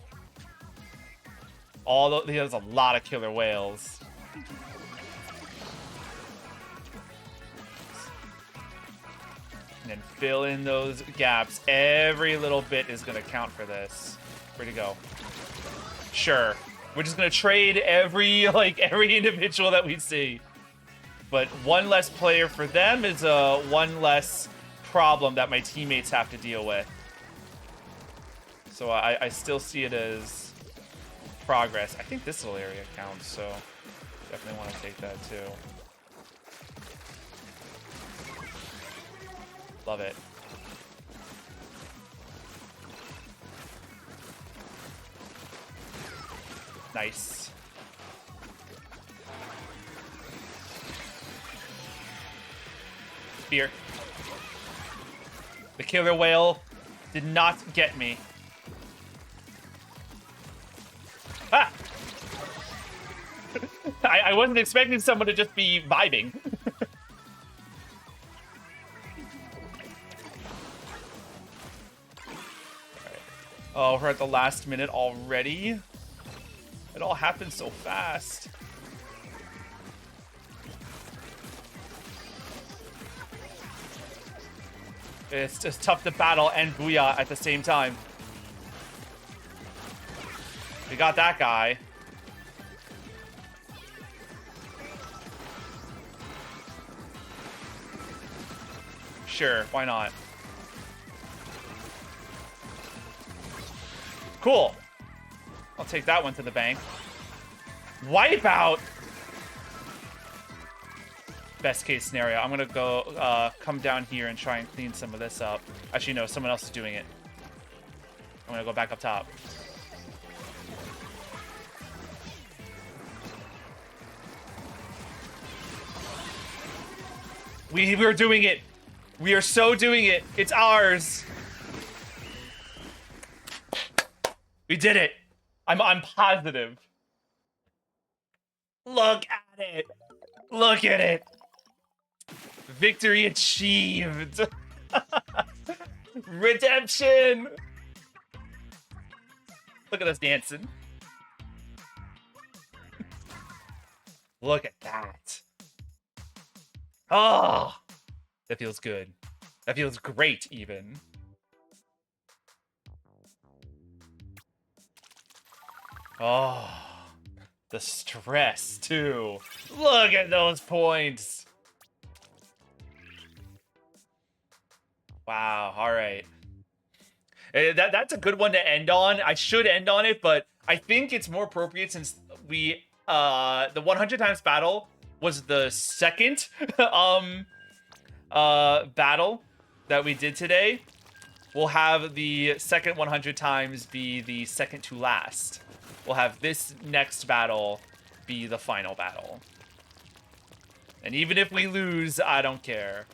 There's a lot of killer whales. And then fill in those gaps. Every little bit is gonna count for this. Where'd it go? Sure. We're just gonna trade every individual that we see. But one less player for them is one less problem that my teammates have to deal with. So I still see it as progress. I think this little area counts, so definitely want to take that too. Love it. Nice. Spear. The killer whale did not get me. Ah! I wasn't expecting someone to just be vibing. Oh, we're at the last minute already. It all happened so fast. It's just tough to battle and booyah at the same time. We got that guy. Sure, why not? Cool. I'll take that one to the bank. Wipeout! best case scenario. I'm gonna go come down here and try and clean some of this up. Actually, no, someone else is doing it. I'm gonna go back up top. We're doing it. We are so doing it. It's ours. We did it. I'm positive. Look at it. Look at it. Victory achieved. Redemption. Look at us dancing. Look at that. Oh, that feels good. That feels great, even. Oh, the stress, too. Look at those points. Wow, all right. That's a good one to end on. I should end on it, but I think it's more appropriate since we, the 100 times battle was the second battle that we did today. We'll have the second 100 times be the second to last. We'll have this next battle be the final battle. And even if we lose, I don't care.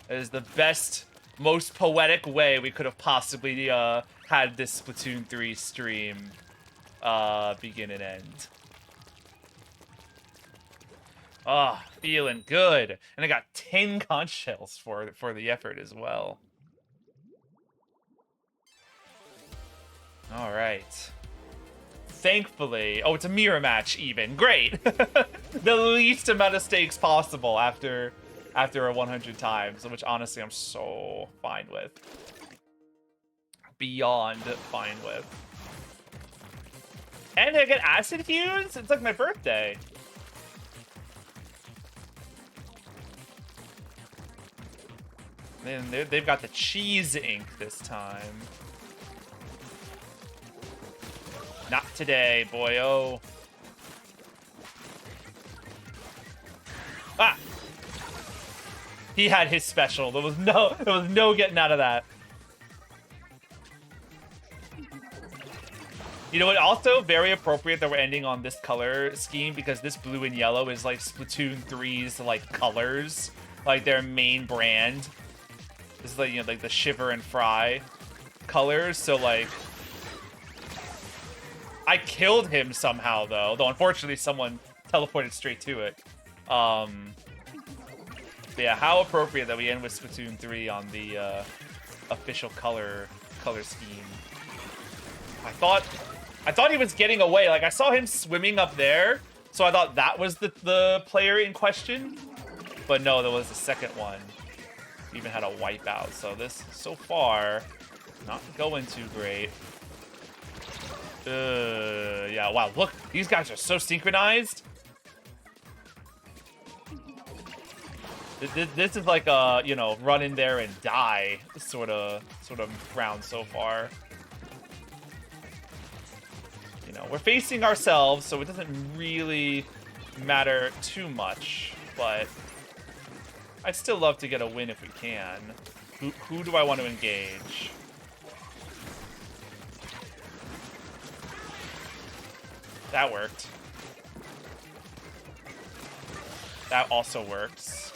It is the best, most poetic way we could have possibly had this Splatoon 3 stream begin and end. Ah, oh, feeling good. And I got 10 conch shells for the effort as well. All right. Thankfully, oh, it's a mirror match even. Great. The least amount of stakes possible after a 100 times, which honestly I'm so fine with. Beyond fine with. And I get acid fuse? It's like my birthday. Man, they've got the cheese ink this time. Not today, boyo. Ah! He had his special. There was no getting out of that. You know what? Also very appropriate that we're ending on this color scheme because this blue and yellow is like Splatoon 3's like colors, like their main brand. This is like, you know, like the Shiver and Fry colors. So like, I killed him somehow though unfortunately someone teleported straight to it. But yeah, how appropriate that we end with Splatoon 3 on the official color scheme. I thought he was getting away. Like I saw him swimming up there, so I thought that was the player in question. But no, there was a second one. He even had a wipeout. So this so far not going too great. Yeah, wow, look, these guys are so synchronized. This is like a, you know, run in there and die sort of round so far. You know, we're facing ourselves, so it doesn't really matter too much, but I'd still love to get a win if we can. Who do I want to engage? That worked. That also works.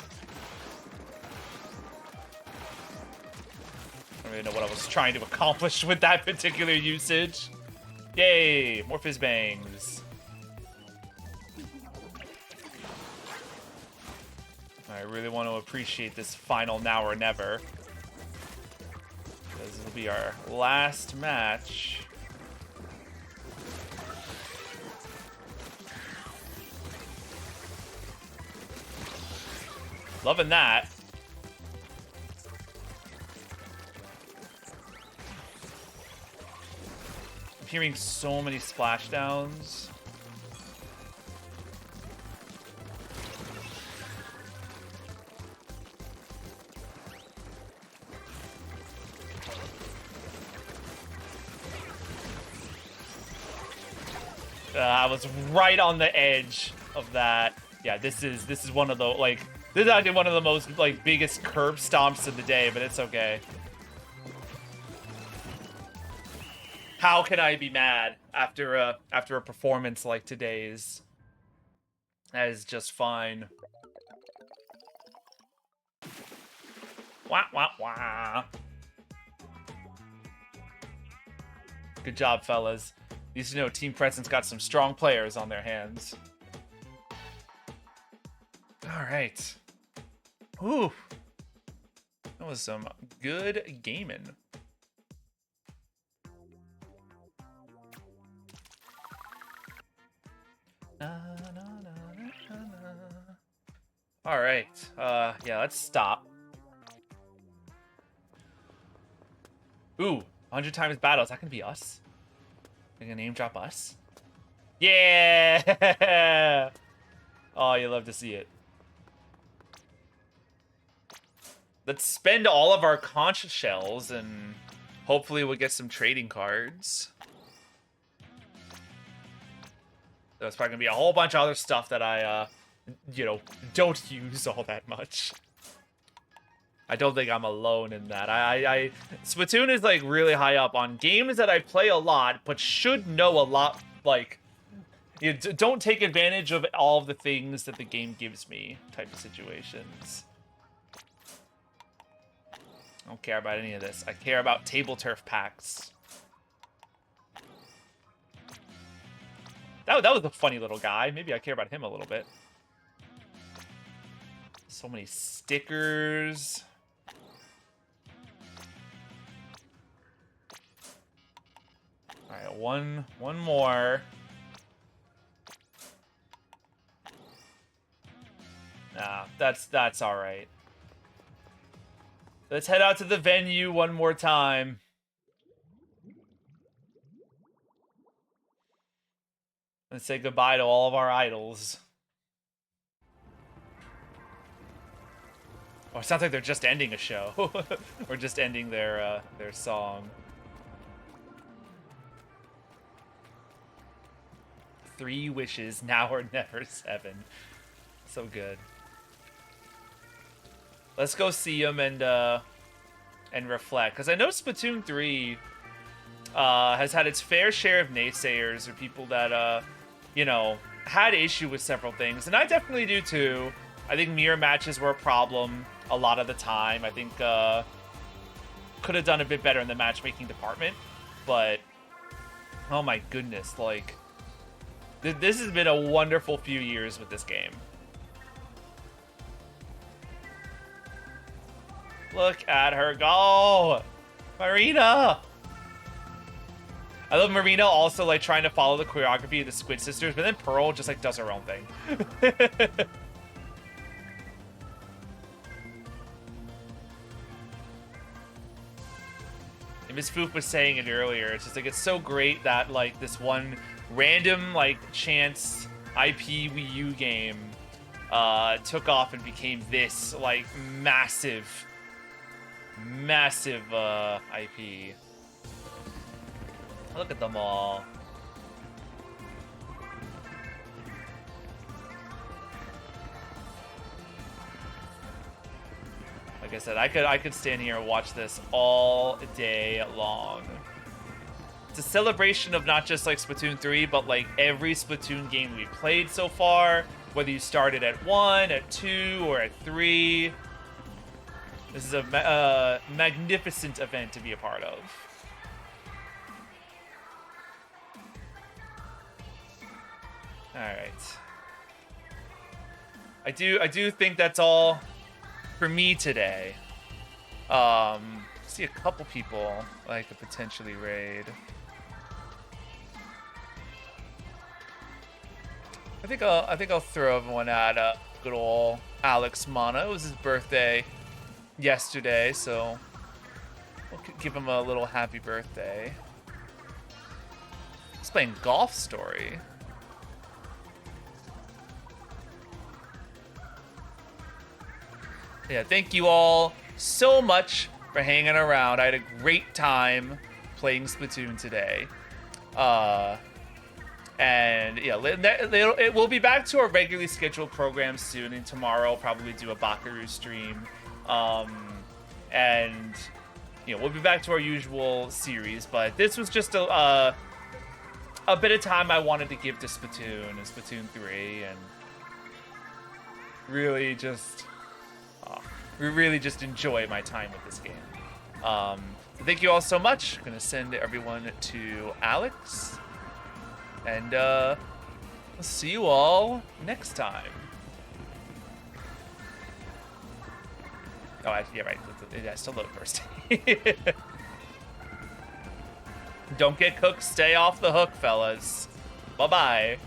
I don't really know what I was trying to accomplish with that particular usage. Yay! More fizz bangs. I really want to appreciate this final now or never. This will be our last match. Loving that. I'm hearing so many splashdowns. I was right on the edge of that. Yeah, this is one of the, like, This is actually one of the most, like, biggest curb stomps of the day, but it's okay. How can I be mad after a performance like today's? That is just fine. Wah, wah, wah. Good job, fellas. These Team Presence got some strong players on their hands. All right. Ooh. That was some good gaming. All right. Yeah, let's stop. Ooh, 100 times battle. Is that gonna be us? They're gonna name drop us? Yeah! Oh, you love to see it. Let's spend all of our conch shells and hopefully we'll get some trading cards. There's probably gonna be a whole bunch of other stuff that I, don't use all that much. I don't think I'm alone in that. Splatoon is, like, really high up on games that I play a lot, but should know a lot, like, don't take advantage of all of the things that the game gives me type of situations. I don't care about any of this. I care about table turf packs. That was a funny little guy. Maybe I care about him a little bit. So many stickers. All right, one more. Nah, that's all right. Let's head out to the venue one more time. And say goodbye to all of our idols. Oh, it sounds like they're just ending a show. Or just ending their song. 3 wishes, now or never 7. So good. Let's go see them and reflect. Because I know Splatoon 3 has had its fair share of naysayers or people that, had issue with several things. And I definitely do too. I think mirror matches were a problem a lot of the time. I think could have done a bit better in the matchmaking department. But, oh my goodness, like, this has been a wonderful few years with this game. Look at her go! Marina! I love Marina also, like, trying to follow the choreography of the Squid Sisters, but then Pearl just, like, does her own thing. And Miss Foof was saying it earlier. It's just, like, it's so great that, like, this one random, like, chance IP Wii U game took off and became this, like, massive IP. Look at them all. Like I said, I could stand here and watch this all day long. It's a celebration of not just like Splatoon 3, but like every Splatoon game we've played so far. Whether you started at 1, at 2, or at 3. This is a magnificent event to be a part of. All right. I do think that's all for me today. See a couple people I could potentially raid. I think I'll throw everyone at good old Alex Mana. It was his birthday yesterday, so we'll give him a little happy birthday. He's playing Golf Story. Yeah, thank you all so much for hanging around. I had a great time playing Splatoon today. And yeah, it will be back to our regularly scheduled program soon. And tomorrow I'll probably do a Bakaru stream. And we'll be back to our usual series. But this was just a bit of time I wanted to give to Splatoon and Splatoon 3, and really just enjoy my time with this game. So thank you all so much. I'm gonna send everyone to Alex, and I'll see you all next time. Oh, yeah, right. It has to load first. Don't get cooked. Stay off the hook, fellas. Bye-bye.